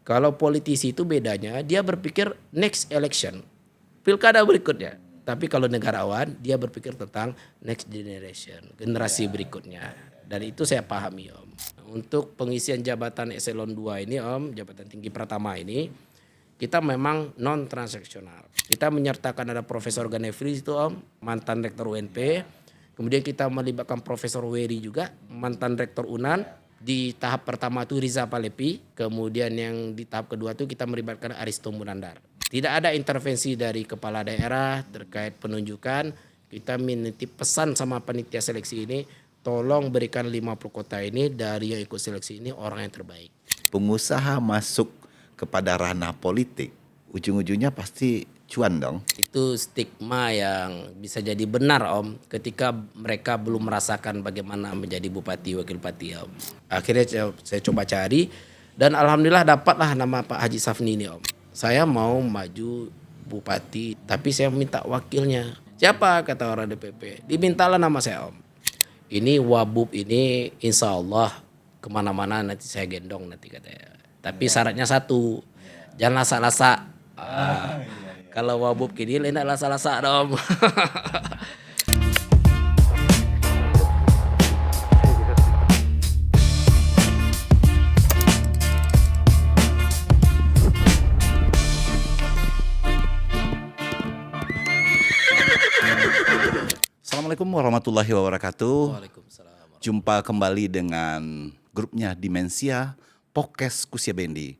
Kalau politisi itu bedanya dia berpikir next election, pilkada berikutnya. Tapi kalau negarawan dia berpikir tentang next generation, generasi berikutnya. Dan itu saya pahami Om. Untuk pengisian jabatan eselon 2 ini Om, jabatan tinggi pertama ini, kita memang non transaksional. Kita menyertakan ada Profesor Ganefri itu Om, mantan rektor UNP. Kemudian kita melibatkan Profesor Weri juga, mantan rektor UNAN. Di tahap pertama itu Riza Palepi, kemudian yang di tahap kedua itu kita melibatkan Aristo Munandar. Tidak ada intervensi dari kepala daerah terkait penunjukan. Kita menitip pesan sama panitia seleksi ini, tolong berikan 50 kota ini dari yang ikut seleksi ini orang yang terbaik. Pengusaha masuk kepada ranah politik, ujung-ujungnya pasti cuan dong. Itu stigma yang bisa jadi benar Om ketika mereka belum merasakan bagaimana menjadi bupati wakil bupati Om. Akhirnya saya coba cari dan alhamdulillah dapatlah nama Pak Haji Safni ini Om. Saya mau maju bupati tapi saya minta wakilnya. Siapa kata orang DPP? Dimintalah nama saya Om. Ini Wabub ini insya Allah kemana-mana nanti saya gendong nanti katanya. Tapi syaratnya satu, jangan lasak-lasak. Kalau Wabub kini lain lasak-lasak dong. Assalamualaikum warahmatullahi wabarakatuh. Waalaikumsalam. Jumpa kembali dengan grupnya Dimensia Podcast Kusia Bendi.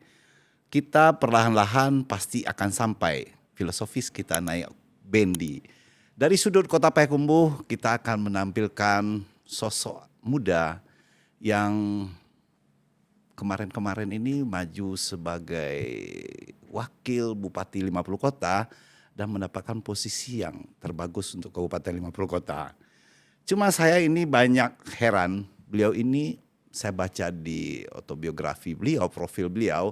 Kita perlahan-lahan pasti akan sampai filosofis kita naik bendi. Dari sudut kota Payakumbuh kita akan menampilkan sosok muda yang kemarin-kemarin ini maju sebagai wakil Bupati 50 kota dan mendapatkan posisi yang terbagus untuk Kabupaten 50 kota. Cuma saya ini banyak heran, beliau ini saya baca di autobiografi beliau, profil beliau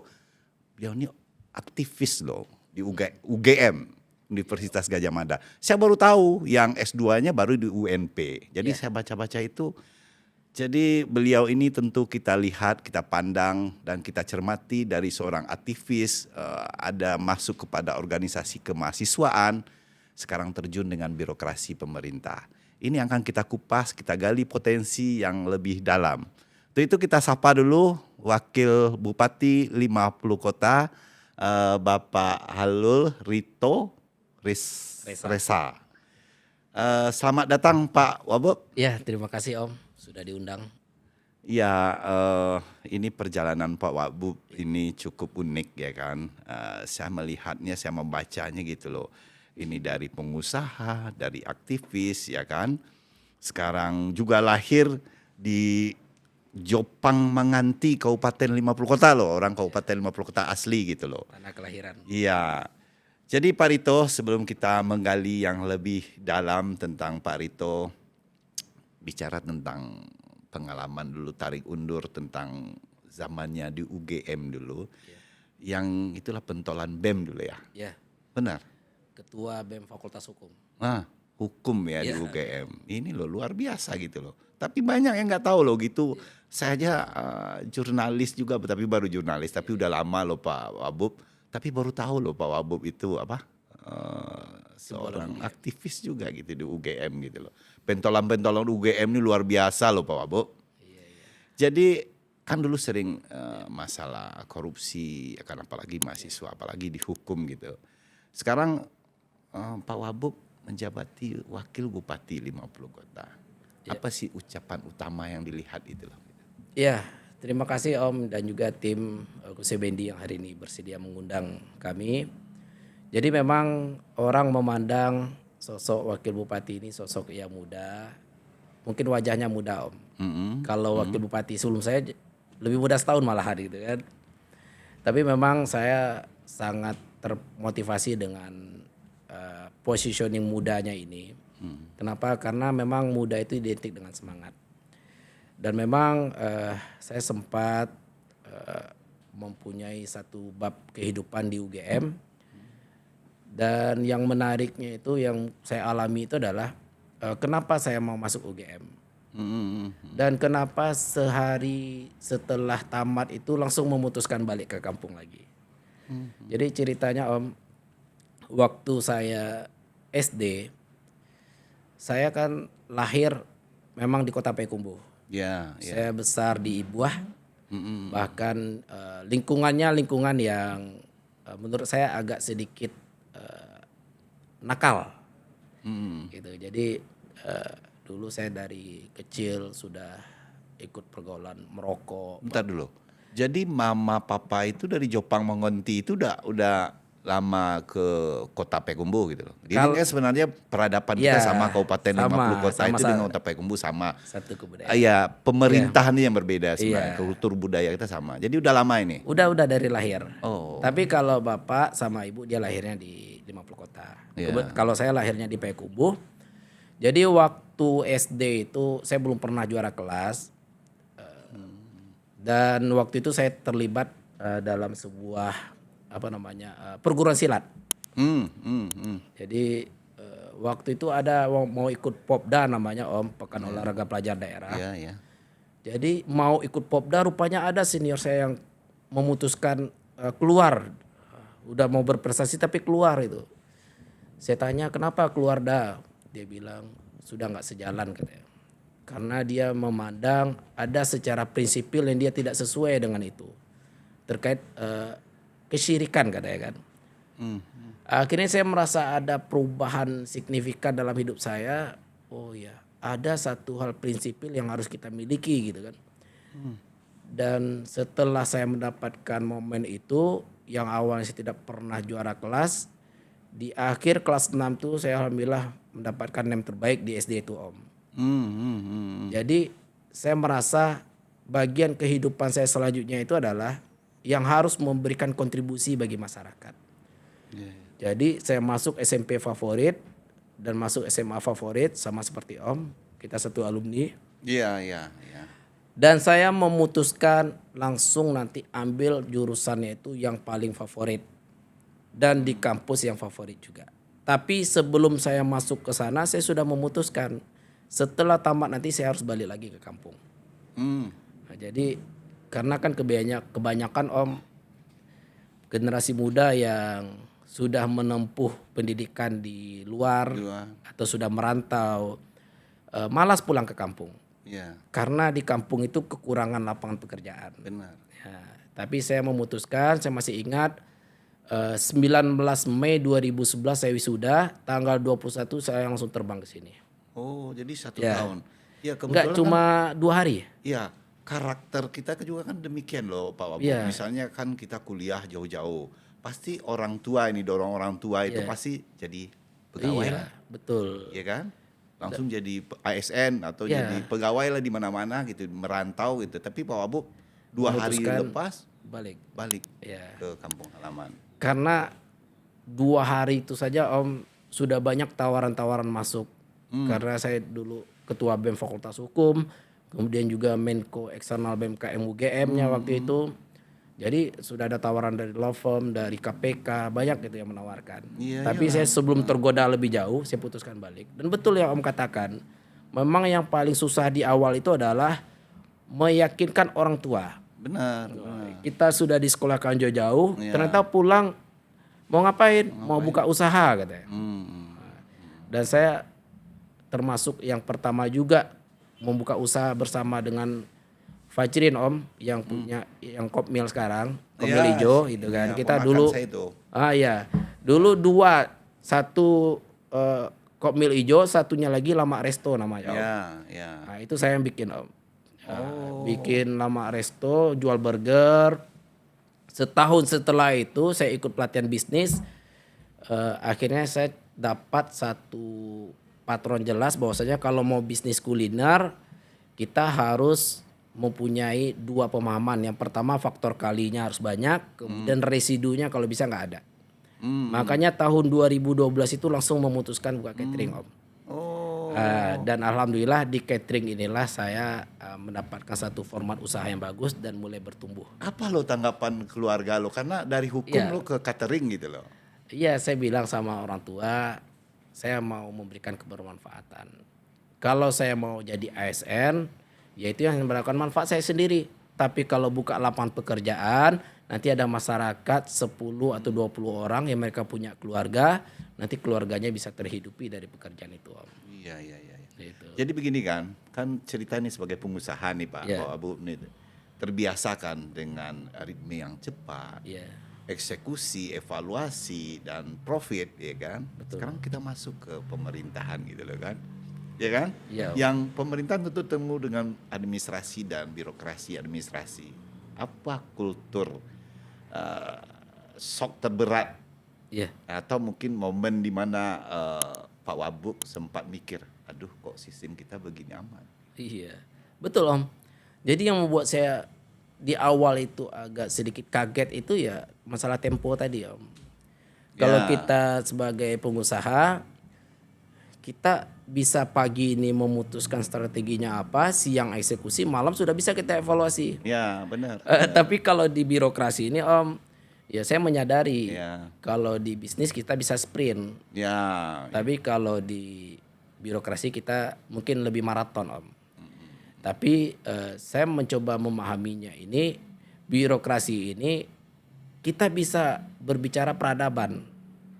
ini aktivis loh di UGM, Universitas Gadjah Mada. Saya baru tahu yang S2-nya baru di UNP. Jadi saya baca-baca itu. Jadi beliau ini tentu kita lihat, kita pandang dan kita cermati dari seorang aktivis, ada masuk kepada organisasi kemahasiswaan, sekarang terjun dengan birokrasi pemerintah. Ini yang akan kita kupas, kita gali potensi yang lebih dalam. Untuk itu kita sapa dulu Wakil Bupati 50 Kota, Bapak Halul Rito Resa. Selamat datang Pak Wabub. Ya, terima kasih Om sudah diundang. Ya, ini perjalanan Pak Wabub ini cukup unik ya kan. Saya melihatnya, saya membacanya gitu loh. Ini dari pengusaha, dari aktivis ya kan. Sekarang juga lahir di Jopang Manganti, Kabupaten 50 Kota loh. Orang Kabupaten 50 Kota asli gitu loh. Tanah kelahiran. Iya. Jadi Pak Rito, sebelum kita menggali yang lebih dalam tentang Pak Rito, bicara tentang pengalaman dulu, tarik undur tentang zamannya di UGM dulu. Yang itulah pentolan BEM dulu ya. Ya. Benar. Ketua BEM Fakultas Hukum. Nah, hukum ya di UGM. Ini loh luar biasa gitu loh. Tapi banyak yang nggak tahu loh gitu. Saya aja jurnalis juga, tapi baru jurnalis. Tapi udah lama loh Pak Wabub. Tapi baru tahu loh Pak Wabub itu apa? Seorang aktivis juga gitu di UGM gitu loh. Pentolan-pentolan UGM ini luar biasa loh Pak Wabub. Jadi kan dulu sering masalah korupsi, kan apalagi mahasiswa, apalagi di hukum gitu. Sekarang Pak Wabub menjabati Wakil Bupati 50 Kota. Apa sih ucapan utama yang dilihat itu loh? Ya, terima kasih Om dan juga tim Kusia Bendi yang hari ini bersedia mengundang kami. Jadi memang orang memandang sosok Wakil Bupati ini sosok yang muda. Mungkin wajahnya muda Om. Kalau Wakil Bupati sebelum saya lebih muda setahun malahan gitu kan. Tapi memang saya sangat termotivasi dengan positioning mudanya ini. Kenapa? Karena memang muda itu identik dengan semangat. Dan memang saya sempat mempunyai satu bab kehidupan di UGM. Dan yang menariknya itu yang saya alami itu adalah kenapa saya mau masuk UGM. Dan kenapa sehari setelah tamat itu langsung memutuskan balik ke kampung lagi. Jadi ceritanya Om, waktu saya SD, saya kan lahir memang di kota Payakumbuh. Ya, ya. Saya besar di Ibuah, bahkan lingkungannya lingkungan yang menurut saya agak sedikit nakal, gitu. Jadi dulu saya dari kecil sudah ikut pergaulan merokok. Bentar dulu. Jadi mama papa itu dari Jopang Mongonti itu udah lama ke kota Payakumbuh gitu loh. Ini kan sebenarnya peradaban kita Ya, sama Kabupaten sama, 50 kota itu sama-sama. dengan kota Payakumbuh sama. Satu kebudayaan. Ya, pemerintahannya yang berbeda Iya. sebenarnya. Kultur budaya kita sama. Jadi udah lama ini. Udah dari lahir. Oh. Tapi kalau bapak sama ibu dia lahirnya di 50 kota. Iya. Kalau saya lahirnya di Payakumbuh. Jadi waktu SD itu saya belum pernah juara kelas. Dan waktu itu saya terlibat dalam sebuah perguruan silat. Jadi waktu itu ada mau ikut Popda namanya Om, Pekan Olahraga Pelajar Daerah. Iya, ya. Jadi mau ikut Popda rupanya ada senior saya yang memutuskan keluar. Udah mau berprestasi tapi keluar itu. Saya tanya kenapa keluar dah? Dia bilang sudah nggak sejalan katanya. Karena dia memandang ada secara prinsipil yang dia tidak sesuai dengan itu. Terkait kesyirikan katanya kan. Akhirnya saya merasa ada perubahan signifikan dalam hidup saya. Oh ya, ada satu hal prinsipil yang harus kita miliki gitu kan. Dan setelah saya mendapatkan momen itu, yang awalnya saya tidak pernah juara kelas, di akhir kelas 6 tuh saya alhamdulillah mendapatkan NEM terbaik di SD itu Om. Jadi saya merasa bagian kehidupan saya selanjutnya itu adalah yang harus memberikan kontribusi bagi masyarakat. Jadi saya masuk SMP favorit dan masuk SMA favorit sama seperti Om, kita satu alumni. Iya, iya, iya. Dan saya memutuskan langsung nanti ambil jurusannya itu yang paling favorit dan di kampus yang favorit juga. Tapi sebelum saya masuk ke sana saya sudah memutuskan setelah tamat nanti saya harus balik lagi ke kampung. Nah, jadi karena kan kebanyakan Om generasi muda yang sudah menempuh pendidikan di luar atau sudah merantau malas pulang ke kampung. Iya. Karena di kampung itu kekurangan lapangan pekerjaan. Benar. Ya, tapi saya memutuskan, saya masih ingat 19 Mei 2011 saya wisuda, tanggal 21 saya langsung terbang ke sini. Oh, jadi 1 Ya. tahun. Ya, Enggak cuma 2 hari. Iya, karakter kita juga kan demikian loh Pak Wabu. Iya. Misalnya kan kita kuliah jauh-jauh, pasti orang tua ini dorong orang tua itu pasti jadi pegawai lah, Betul. ya kan? Langsung jadi ASN atau Iya. jadi pegawai lah di mana-mana gitu, merantau gitu. Tapi Pak Wabu 2 hari Memutuskan lepas balik. ke kampung halaman. Karena 2 hari itu saja Om sudah banyak tawaran-tawaran masuk. Karena saya dulu ketua BEM Fakultas Hukum, kemudian juga Menko Eksternal BMKM UGM-nya waktu itu. Jadi sudah ada tawaran dari law firm, dari KPK, banyak gitu yang menawarkan. Iya, Tapi saya sebelum tergoda lebih jauh, saya putuskan balik. Dan betul yang Om katakan, memang yang paling susah di awal itu adalah meyakinkan orang tua. Benar. Kita sudah disekolahkan jauh-jauh, ternyata pulang mau ngapain? Mau buka usaha katanya. Dan saya termasuk yang pertama juga membuka usaha bersama dengan Fajrin Om yang punya yang Kopmil sekarang, Kopmil Iya, Ijo gitu kan. iya, Kita ponakan dulu saya itu. Dulu 2, satu Kopmil Ijo, satunya lagi Lama Resto namanya Om. Ya, ya. Nah, itu saya yang bikin Om. Bikin Lama Resto, jual burger. Setahun setelah itu saya ikut pelatihan bisnis. Akhirnya saya dapat satu patron jelas bahwasanya kalau mau bisnis kuliner kita harus mempunyai 2 pemahaman. Yang pertama faktor kalinya harus banyak, kemudian residunya kalau bisa nggak ada. Makanya tahun 2012 itu langsung memutuskan buka catering Om. Dan alhamdulillah di catering inilah saya mendapatkan satu format usaha yang bagus dan mulai bertumbuh. Apa lo tanggapan keluarga lo? Karena dari hukum Iya. lo ke catering gitu loh. Iya, saya bilang sama orang tua, saya mau memberikan kebermanfaatan. Kalau saya mau jadi ASN, yaitu yang mendapatkan manfaat saya sendiri. Tapi kalau buka lapangan pekerjaan, nanti ada masyarakat 10 atau 20 orang yang mereka punya keluarga, nanti keluarganya bisa terhidupi dari pekerjaan itu, Om. Iya, iya, iya. Gitu. Jadi begini kan cerita ini sebagai pengusaha nih Pak, Iya. Pak Abu nih terbiasakan dengan ritme yang cepat, Iya. eksekusi, evaluasi dan profit, ya kan. Betul. Sekarang kita masuk ke pemerintahan gitu loh kan, ya kan. Iya. Yang pemerintahan tentu temu dengan administrasi dan birokrasi administrasi. Apa kultur shock terberat Iya. atau mungkin momen di mana Pak Wabuk sempat mikir, aduh kok sistem kita begini amat. Iya, betul Om. Jadi yang membuat saya di awal itu agak sedikit kaget itu ya masalah tempo tadi Om. Kalau Ya. kita sebagai pengusaha, kita bisa pagi ini memutuskan strateginya apa, siang eksekusi, malam sudah bisa kita evaluasi. Ya benar. Tapi kalau di birokrasi ini Om, ya saya menyadari Ya. kalau di bisnis kita bisa sprint. Ya. Tapi kalau di birokrasi kita mungkin lebih maraton Om. Tapi saya mencoba memahaminya ini birokrasi ini kita bisa berbicara peradaban.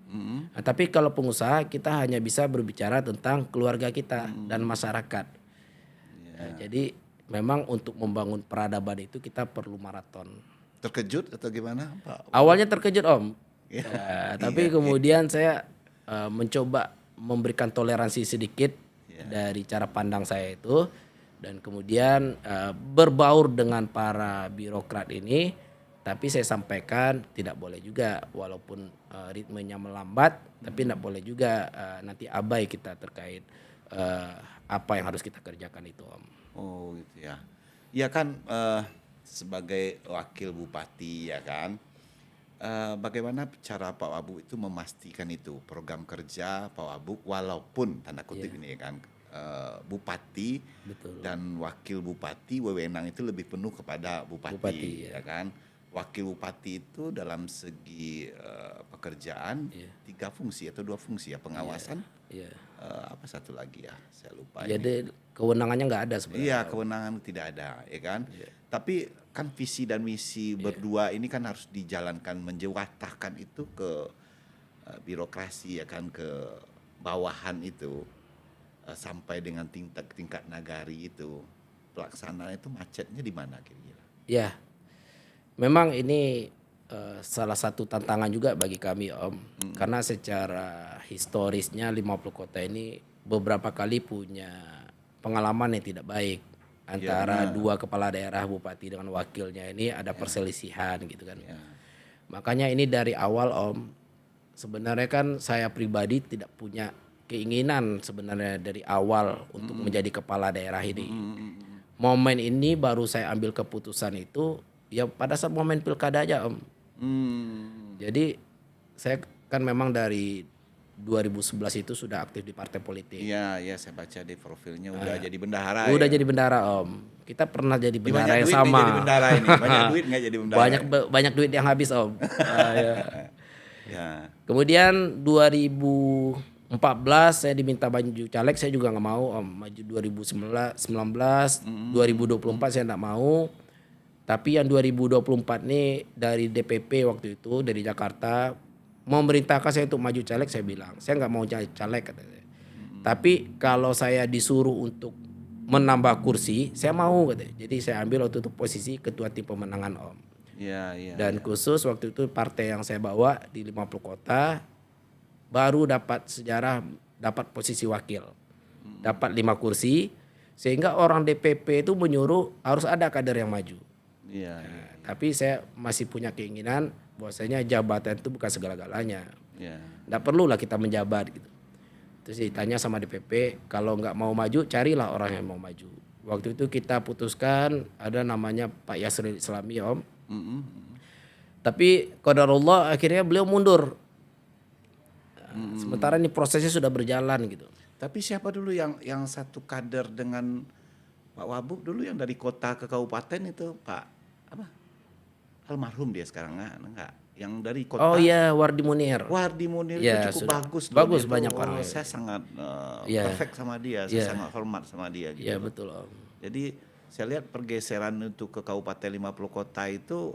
Nah, tapi kalau pengusaha kita hanya bisa berbicara tentang keluarga kita dan masyarakat. Nah, jadi memang untuk membangun peradaban itu kita perlu maraton. Terkejut atau gimana Pak? Awalnya terkejut Om. Iya. Tapi kemudian saya mencoba memberikan toleransi sedikit dari cara pandang saya itu. Dan kemudian berbaur dengan para birokrat ini. Tapi saya sampaikan tidak boleh juga walaupun ritmenya melambat. Tapi tidak boleh juga nanti abai kita terkait apa yang harus kita kerjakan itu Om. Oh gitu ya. Ya kan sebagai wakil bupati ya kan. Bagaimana cara Pak Wabuk itu memastikan itu program kerja Pak Wabuk walaupun tanda kutip ini ya kan bupati Betul. dan wakil bupati wewenang itu lebih penuh kepada bupati, ya kan. Wakil bupati itu dalam segi pekerjaan 3 fungsi atau 2 fungsi ya pengawasan. Iya. Apa satu lagi ya saya lupa. Jadi kewenangannya nggak ada sebenarnya. Iya, kewenangan tidak ada, ya kan. Tapi kan visi dan misi berdua ini kan harus dijalankan menjewatahkan itu ke birokrasi ya kan, ke bawahan itu sampai dengan tingkat nagari itu. Pelaksanaan itu macetnya di mana kira-kira? Ya, memang ini salah satu tantangan juga bagi kami Om. Karena secara historisnya 50 kota ini beberapa kali punya pengalaman yang tidak baik. Antara dua kepala daerah bupati dengan wakilnya ini ada perselisihan gitu kan. Makanya ini dari awal Om, sebenarnya kan saya pribadi tidak punya keinginan sebenarnya dari awal untuk menjadi kepala daerah ini. Momen ini baru saya ambil keputusan itu ya pada saat momen pilkada aja Om. Jadi saya kan memang dari 2011 itu sudah aktif di partai politik. Iya, ya saya baca di profilnya udah jadi bendahara. Udah ya. jadi bendahara Om. Kita pernah jadi Di bendahara banyak yang duit nih sama. jadi bendahara ini. Banyak duit nggak jadi bendahara? Banyak duit yang habis Om. Ya. Ya. Kemudian 2014 saya diminta maju caleg, saya juga nggak mau Om. Maju 2019, 2024 saya nggak mau. Tapi yang 2024 nih dari DPP waktu itu dari Jakarta memerintahkan saya untuk maju caleg, saya bilang saya nggak mau jadi caleg katanya. Tapi kalau saya disuruh untuk menambah kursi, saya mau katanya. Jadi saya ambil waktu itu posisi ketua tim pemenangan Om. Iya, iya. Dan khusus waktu itu partai yang saya bawa di 50 kota baru dapat sejarah dapat posisi wakil. Dapat 5 kursi sehingga orang DPP itu menyuruh harus ada kader yang maju. Iya, Tapi saya masih punya keinginan bahwasanya jabatan itu bukan segala-galanya. iya. Nggak perlulah kita menjabat gitu. Terus ditanya sama DPP, kalau nggak mau maju carilah orang yang mau maju. Waktu itu kita putuskan ada namanya Pak Yasril Islami Om. Tapi qadarullah akhirnya beliau mundur. Sementara ini prosesnya sudah berjalan gitu. Tapi siapa dulu yang satu kader dengan Pak Wabuk dulu yang dari kota ke kabupaten itu Pak apa? Almarhum dia sekarang enggak? yang dari kota. Oh iya, Wardi Munir. Wardi Munir Ya, itu cukup sudah. bagus. Bagus, Dia banyak tuh, orang. saya sangat Iya. perfect sama dia, saya sangat hormat sama dia gitu. Iya betul Om. Jadi saya lihat pergeseran untuk ke Kabupaten 50 kota itu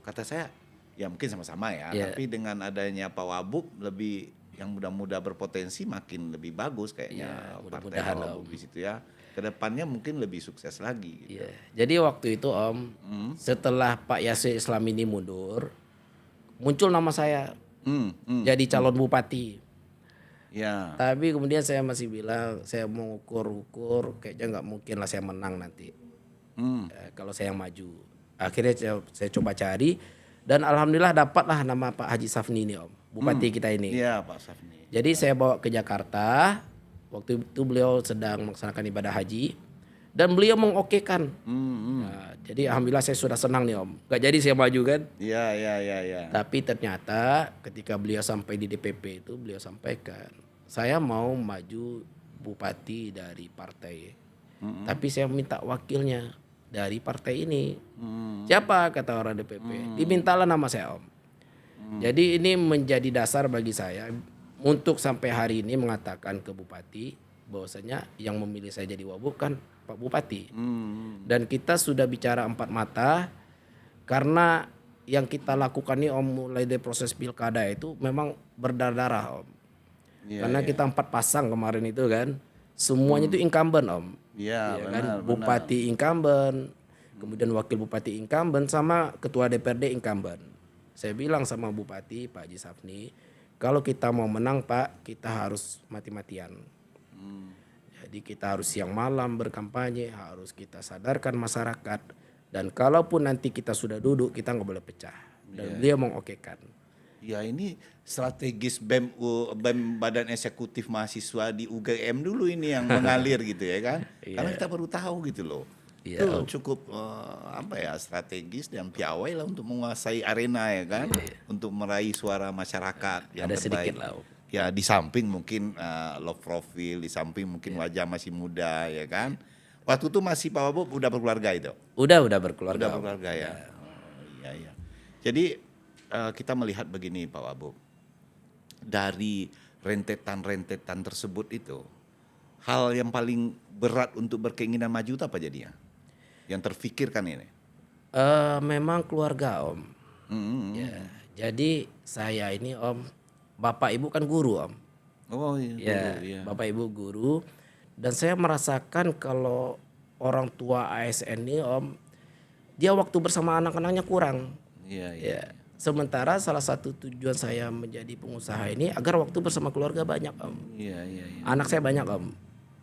kata saya ya mungkin sama-sama ya, Iya. tapi dengan adanya Pak Wabub lebih yang muda-muda berpotensi makin lebih bagus kayaknya Iya, partai mudah-mudahan, Pak Wabub di situ ya. Kedepannya mungkin lebih sukses lagi. Gitu. Iya. Jadi waktu itu Om, setelah Pak Yasir Islam ini mundur, muncul nama saya jadi calon bupati. Ya. Tapi kemudian saya masih bilang saya mau ukur-ukur, kayaknya nggak mungkin lah saya menang nanti. Kalau saya yang maju. Akhirnya saya coba cari dan alhamdulillah dapatlah nama Pak Haji Safni ini Om, bupati kita ini. Iya Pak Safni. Jadi saya bawa ke Jakarta. Waktu itu beliau sedang melaksanakan ibadah haji dan beliau mengokekan. Nah, jadi alhamdulillah saya sudah senang nih Om. Gak jadi saya maju kan. Iya. Tapi ternyata ketika beliau sampai di DPP itu beliau sampaikan, saya mau maju bupati dari partai. Tapi saya minta wakilnya dari partai ini. Siapa kata orang DPP? Dimintalah nama saya Om. Jadi ini menjadi dasar bagi saya untuk sampai hari ini mengatakan ke bupati bahwasanya yang memilih saya jadi wabub kan Pak Bupati. Dan kita sudah bicara empat mata karena yang kita lakukan ini Om mulai dari proses pilkada itu memang berdarah-darah Om. Karena kita 4 pasang kemarin itu kan semuanya itu incumbent Om. Iya Ya benar. kan? Bupati incumbent, kemudian wakil bupati incumbent sama ketua DPRD incumbent. Saya bilang sama Bupati Pak Haji Safni, kalau kita mau menang Pak, kita harus mati-matian. Jadi kita harus siang malam berkampanye, harus kita sadarkan masyarakat. Dan kalaupun nanti kita sudah duduk, kita nggak boleh pecah. Dan beliau mengokekan. Ya ini strategis BEM Badan Eksekutif Mahasiswa di UGM dulu ini yang mengalir gitu ya kan. Karena kita baru tahu gitu loh. Itu cukup strategis dan piawai lah untuk menguasai arena ya kan. Untuk meraih suara masyarakat yang Ada terbaik. sedikit lah. Ya di samping mungkin low profile, di samping mungkin wajah masih muda ya kan. Waktu itu masih Pak Wabub udah berkeluarga itu? Udah berkeluarga. Udah berkeluarga ya. Oh, iya. Jadi kita melihat begini Pak Wabub. Dari rentetan-rentetan tersebut itu, hal yang paling berat untuk berkeinginan maju itu apa jadinya? Yang terfikirkan ini? Memang keluarga Om. Ya, jadi saya ini Om, bapak ibu kan guru Om. Oh iya. Bapak ibu guru. Dan saya merasakan kalau orang tua ASN ini Om, dia waktu bersama anak-anaknya kurang. Iya. Sementara salah satu tujuan saya menjadi pengusaha ini agar waktu bersama keluarga banyak Om. Iya. Anak saya banyak Om.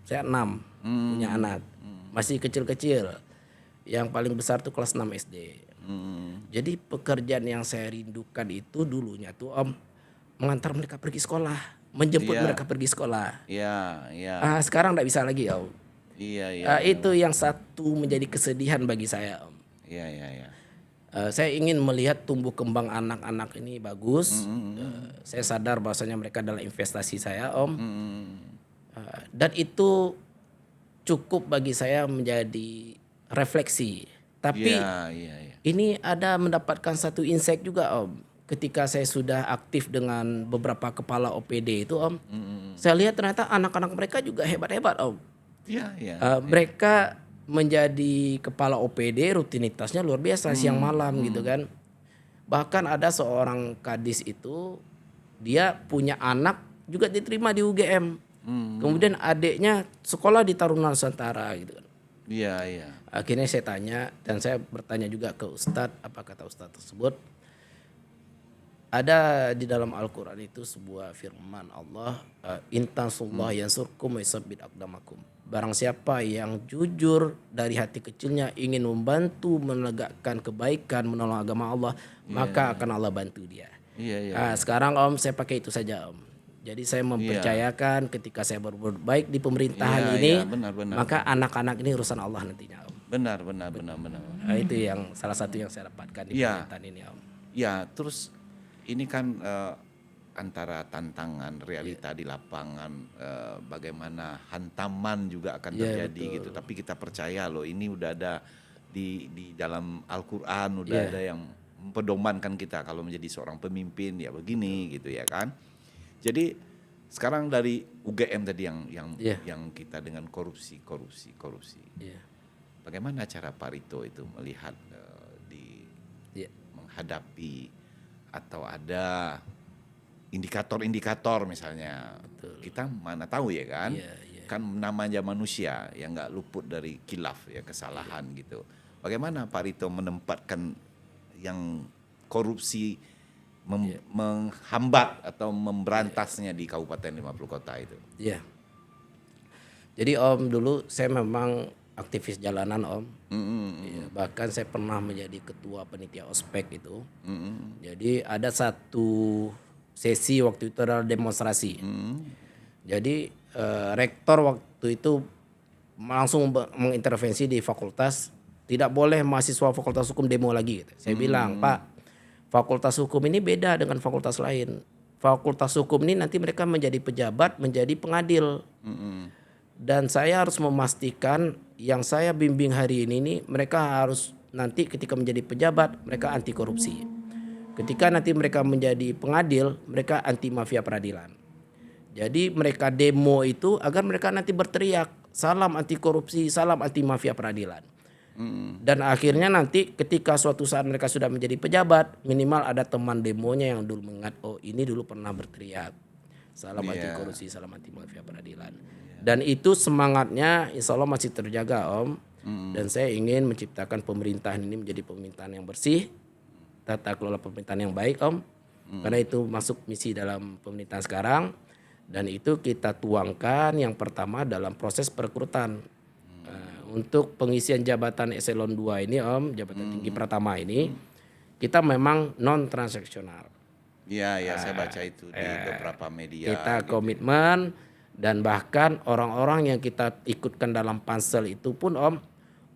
Saya 6 punya anak. Masih kecil-kecil. Yang paling besar tuh kelas 6 SD. Jadi pekerjaan yang saya rindukan itu dulunya tuh Om, mengantar mereka pergi sekolah, menjemput mereka pergi sekolah. Iya. Sekarang enggak bisa lagi Om. Iya. Itu yang satu menjadi kesedihan bagi saya Om. Iya. Saya ingin melihat tumbuh kembang anak-anak ini bagus. Saya sadar bahwasanya mereka adalah investasi saya Om. Dan itu cukup bagi saya menjadi refleksi. Tapi ini ada mendapatkan satu insight juga Om. Ketika saya sudah aktif dengan beberapa kepala OPD itu Om. Saya lihat ternyata anak-anak mereka juga hebat-hebat Om. Mereka menjadi kepala OPD rutinitasnya luar biasa siang malam gitu kan. Bahkan ada seorang kadis itu dia punya anak juga diterima di UGM. Kemudian adiknya sekolah di Taruna Nusantara gitu kan. Iya. Akhirnya saya tanya dan saya bertanya juga ke Ustadz, apa kata Ustadz tersebut? Ada di dalam Al-Quran itu sebuah firman Allah, intansullah yansurkum wa yusabbit aqdamakum. Barang siapa yang jujur dari hati kecilnya ingin membantu menegakkan kebaikan, menolong agama Allah, maka akan Allah bantu dia. Sekarang Om saya pakai itu saja Om. Jadi saya mempercayakan ketika saya berbuat baik di pemerintahan ini, benar. maka anak-anak ini urusan Allah nantinya Om. Benar. Itu yang salah satu yang saya dapatkan di pemerintahan ini Om. Ya, terus ini kan antara tantangan realita di lapangan, bagaimana hantaman juga akan terjadi gitu. Tapi kita percaya loh ini udah ada di dalam Al-Quran udah ada yang mempedomankan kita kalau menjadi seorang pemimpin ya begini gitu ya kan. Jadi sekarang dari UGM tadi yang kita dengan korupsi. Iya. Bagaimana cara Pak Rito itu melihat Iya. menghadapi atau ada indikator-indikator misalnya. Betul. Kita mana tahu ya kan? Iya, iya. Kan namanya manusia yang nggak luput dari khilaf ya, kesalahan gitu. Bagaimana Pak Rito menempatkan yang korupsi menghambat atau memberantasnya di Kabupaten 50 Kota itu? Iya. Jadi Om, dulu saya memang aktivis jalanan Om. Iya, bahkan saya pernah menjadi ketua panitia ospek itu. Jadi ada satu sesi waktu itu adalah demonstrasi. Jadi rektor waktu itu langsung mengintervensi di fakultas, tidak boleh mahasiswa fakultas hukum demo lagi. Gitu. Saya bilang, Pak, fakultas hukum ini beda dengan fakultas lain. Fakultas hukum ini nanti mereka menjadi pejabat, menjadi pengadil. Dan saya harus memastikan yang saya bimbing hari ini nih, mereka harus nanti ketika menjadi pejabat, mereka anti korupsi. Ketika nanti mereka menjadi pengadil, mereka anti mafia peradilan. Jadi mereka demo itu agar mereka nanti berteriak, salam anti korupsi, salam anti mafia peradilan. Dan akhirnya nanti ketika suatu saat mereka sudah menjadi pejabat, minimal ada teman demonya yang dulu mengingat, oh ini dulu pernah berteriak, salam anti korupsi, salam anti mafia peradilan. Dan itu semangatnya insya Allah masih terjaga Om. Dan saya ingin menciptakan pemerintahan ini menjadi pemerintahan yang bersih, tata kelola pemerintahan yang baik Om. Karena itu masuk misi dalam pemerintahan sekarang. Dan itu kita tuangkan yang pertama dalam proses perekrutan. Untuk pengisian jabatan eselon 2 ini Om, jabatan tinggi pertama ini, kita memang non transaksional. Iya, saya baca itu di beberapa media. Kita gitu. komitmen dan bahkan orang-orang yang kita ikutkan dalam pansel itu pun Om,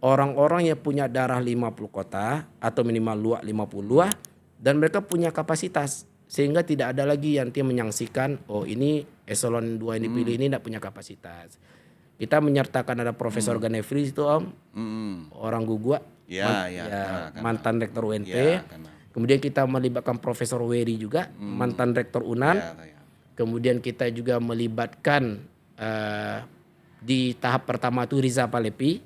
orang-orang yang punya darah 50 kota atau minimal luak 50 dan mereka punya kapasitas. Sehingga tidak ada lagi yang dia menyaksikan, oh ini eselon 2 ini pilih ini tidak punya kapasitas. Kita menyertakan ada Profesor Ganefri itu Om, orang Gugua, mantan rektor UNP. Kemudian kita melibatkan Profesor Weri juga, mantan rektor UNAN. Kemudian kita juga melibatkan di tahap pertama itu Riza Palepi.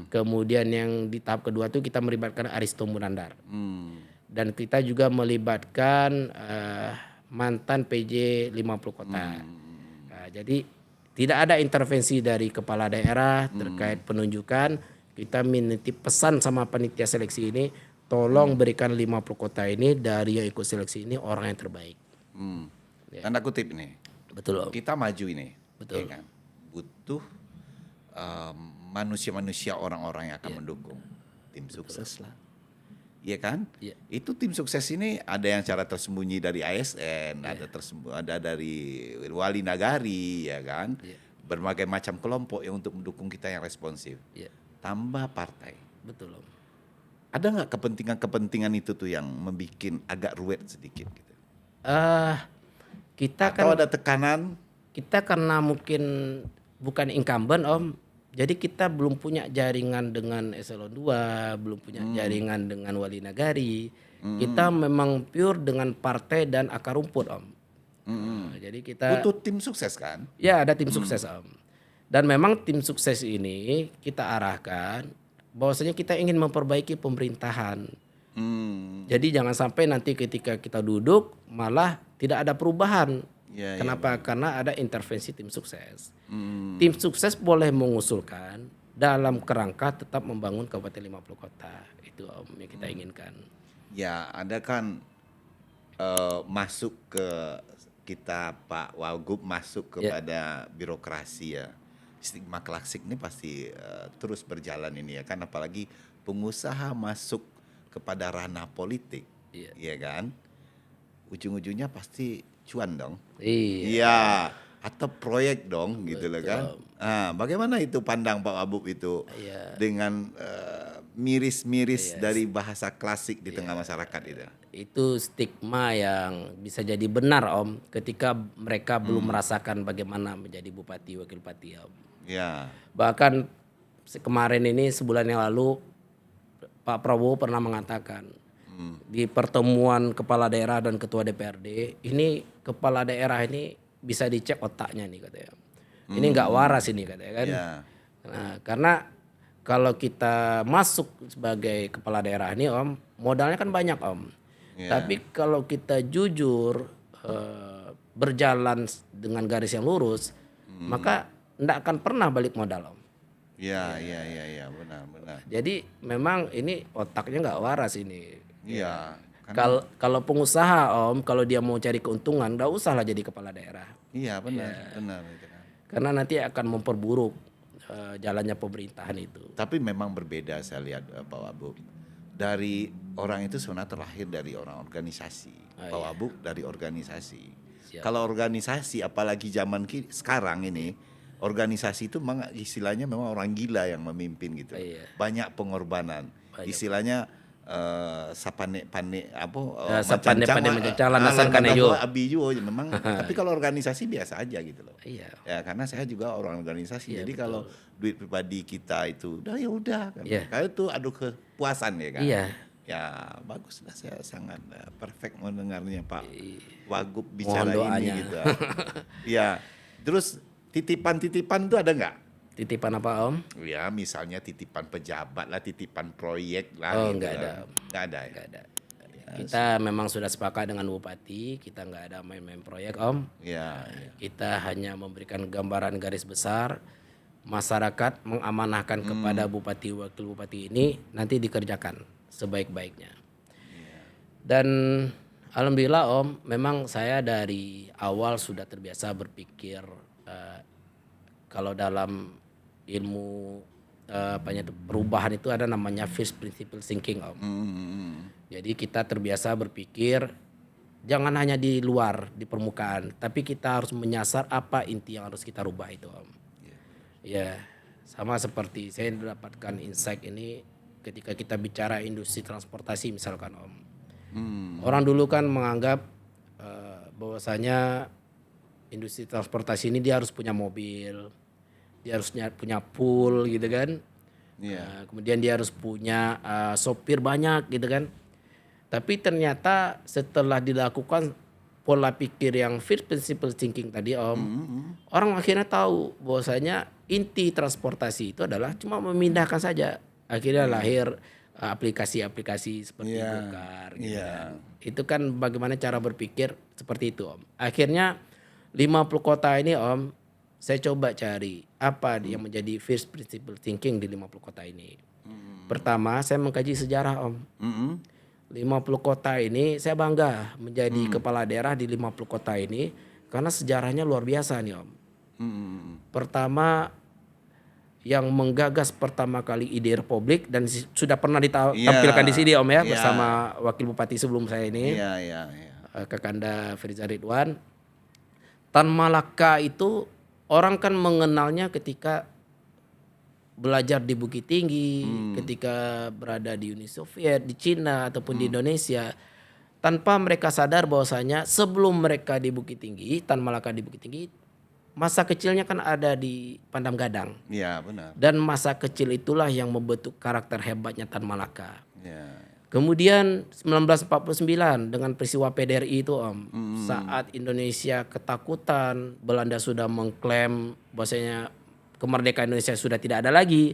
Kemudian yang di tahap kedua itu kita melibatkan Aristo Munandar. Dan kita juga melibatkan mantan PJ 50 Kota. Jadi tidak ada intervensi dari kepala daerah terkait penunjukan. Kita menitip pesan sama panitia seleksi ini, tolong berikan 50 kota ini dari yang ikut seleksi ini orang yang terbaik. Tanda kutip ini. Betul Om. Kita maju ini. Betul. Ya kan? Butuh manusia-manusia orang-orang yang akan mendukung. Tim sukses lah. Iya kan? Iya. Itu tim sukses ini ada yang cara tersembunyi dari ASN, ada dari wali nagari, ya kan? Berbagai macam kelompok yang untuk mendukung kita yang responsif. Tambah partai. Betul Om. Ada nggak kepentingan-kepentingan itu tuh yang membuat agak ruwet sedikit gitu? Kita Atau kan ada tekanan? kita karena mungkin bukan incumbent Om. Jadi kita belum punya jaringan dengan eselon 2, belum punya jaringan dengan wali nagari. Kita memang pure dengan partai dan akar rumput Om. Jadi kita Butuh tim sukses kan? ya ada tim sukses Om. Dan memang tim sukses ini kita arahkan bahwasanya kita ingin memperbaiki pemerintahan. Jadi jangan sampai nanti ketika kita duduk malah tidak ada perubahan. Kenapa? Karena ada intervensi tim sukses. Tim sukses boleh mengusulkan dalam kerangka tetap membangun Kabupaten 50 Kota. Itu Om yang kita inginkan. Ya, Anda kan masuk ke kita Pak Wagub masuk kepada birokrasi ya. Stigma klasik ini pasti terus berjalan ini ya kan, apalagi pengusaha masuk kepada ranah politik, ya kan? Ujung-ujungnya pasti cuan dong. Iya. Atau proyek dong gitu loh kan. Bagaimana itu pandang Pak Wagub itu dengan miris-miris dari bahasa klasik di tengah masyarakat itu? Itu stigma yang bisa jadi benar Om ketika mereka belum merasakan bagaimana menjadi bupati wakil bupati Om. Ya. Bahkan kemarin ini sebulan yang lalu Pak Prabowo pernah mengatakan Di pertemuan kepala daerah dan ketua DPRD, ini kepala daerah ini bisa dicek otaknya nih katanya. Ini nggak waras ini katanya kan. Ya. Nah, karena kalau kita masuk sebagai kepala daerah ini Om, modalnya kan banyak Om. Ya. Tapi kalau kita jujur berjalan dengan garis yang lurus, maka nggak akan pernah balik modal Om. Ya, benar. Jadi memang ini otaknya nggak waras ini. Iya. Kalau pengusaha Om, kalau dia mau cari keuntungan, nggak usahlah jadi kepala daerah. Iya, benar. Itu kan. Karena nanti akan memperburuk jalannya pemerintahan itu. Tapi memang berbeda saya lihat Pak Wabub. Dari orang itu sebenarnya terlahir dari orang organisasi. Pak Wabub dari organisasi. Siap. Kalau organisasi apalagi zaman sekarang ini, organisasi itu memang istilahnya memang orang gila yang memimpin gitu. Iya. Banyak pengorbanan. Istilahnya sapane apa sapane mencancang landasan kaneyo. Abi juga memang tapi kalau organisasi biasa aja gitu loh. Iya. Ya karena saya juga orang organisasi. Iya, Jadi betul. kalau duit pribadi kita itu udah ya udah kan. Iya. Kalau itu adu kepuasan ya kan. Iya. Ya bagus lah, saya sangat perfect mendengarnya Pak Wagub Mohon bicara doanya. ini gitu. Ya. Terus titipan-titipan itu ada nggak? Titipan apa Om? Ya misalnya titipan pejabat lah, titipan proyek lah. Oh, gitu nggak kan. ada. Nggak ada ya? Nggak ada. Kita memang sudah sepakat dengan Bupati, kita nggak ada main-main proyek Om. Ya. Kita hanya memberikan gambaran garis besar, masyarakat mengamanahkan kepada Bupati Wakil Bupati ini nanti dikerjakan sebaik-baiknya. Dan alhamdulillah Om, memang saya dari awal sudah terbiasa berpikir kalau dalam ilmu perubahan itu ada namanya first principle thinking Om. Jadi kita terbiasa berpikir jangan hanya di luar, di permukaan, tapi kita harus menyasar apa inti yang harus kita rubah itu Om. Ya, sama seperti saya mendapatkan insight ini ketika kita bicara industri transportasi misalkan Om. Orang dulu kan menganggap bahwasanya industri transportasi ini dia harus punya mobil, dia harus punya pool gitu kan. Kemudian dia harus punya sopir banyak gitu kan. Tapi ternyata setelah dilakukan pola pikir yang first principle thinking tadi Om, orang akhirnya tahu bahwasanya inti transportasi itu adalah cuma memindahkan saja. Akhirnya lahir aplikasi-aplikasi seperti Gokar gitu kan. Itu kan bagaimana cara berpikir seperti itu Om. Akhirnya 50 kota ini Om, saya coba cari apa yang menjadi first principle thinking di 50 kota ini. Pertama, saya mengkaji sejarah Om. 50 kota ini saya bangga menjadi kepala daerah di 50 kota ini karena sejarahnya luar biasa nih Om. Pertama, yang menggagas pertama kali ide republik dan sudah pernah ditampilkan di sini Om ya bersama Wakil Bupati sebelum saya ini. Kakanda Firza Ridwan. Tan Malaka itu orang kan mengenalnya ketika belajar di Bukit Tinggi, ketika berada di Uni Soviet, di Cina ataupun di Indonesia, tanpa mereka sadar bahwasanya sebelum mereka di Bukit Tinggi, Tan Malaka di Bukit Tinggi, masa kecilnya kan ada di Pandam Gadang. Iya benar. Dan masa kecil itulah yang membentuk karakter hebatnya Tan Malaka. Ya. Kemudian 1949 dengan peristiwa PDRI itu Om, saat Indonesia ketakutan, Belanda sudah mengklaim bahwasanya kemerdekaan Indonesia sudah tidak ada lagi.